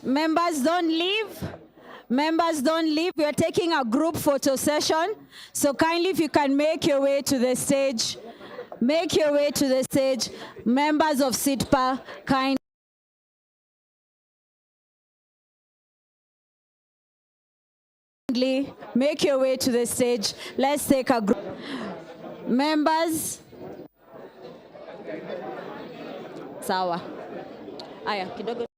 Members, don't leave. Members, don't leave. We are taking a group photo session. So kindly, if you can make your way to the stage, make your way to the stage. Members of SITPA, kindly. Make your way to the stage. Let's take a group. Members. Sawa. Aya, kidogo.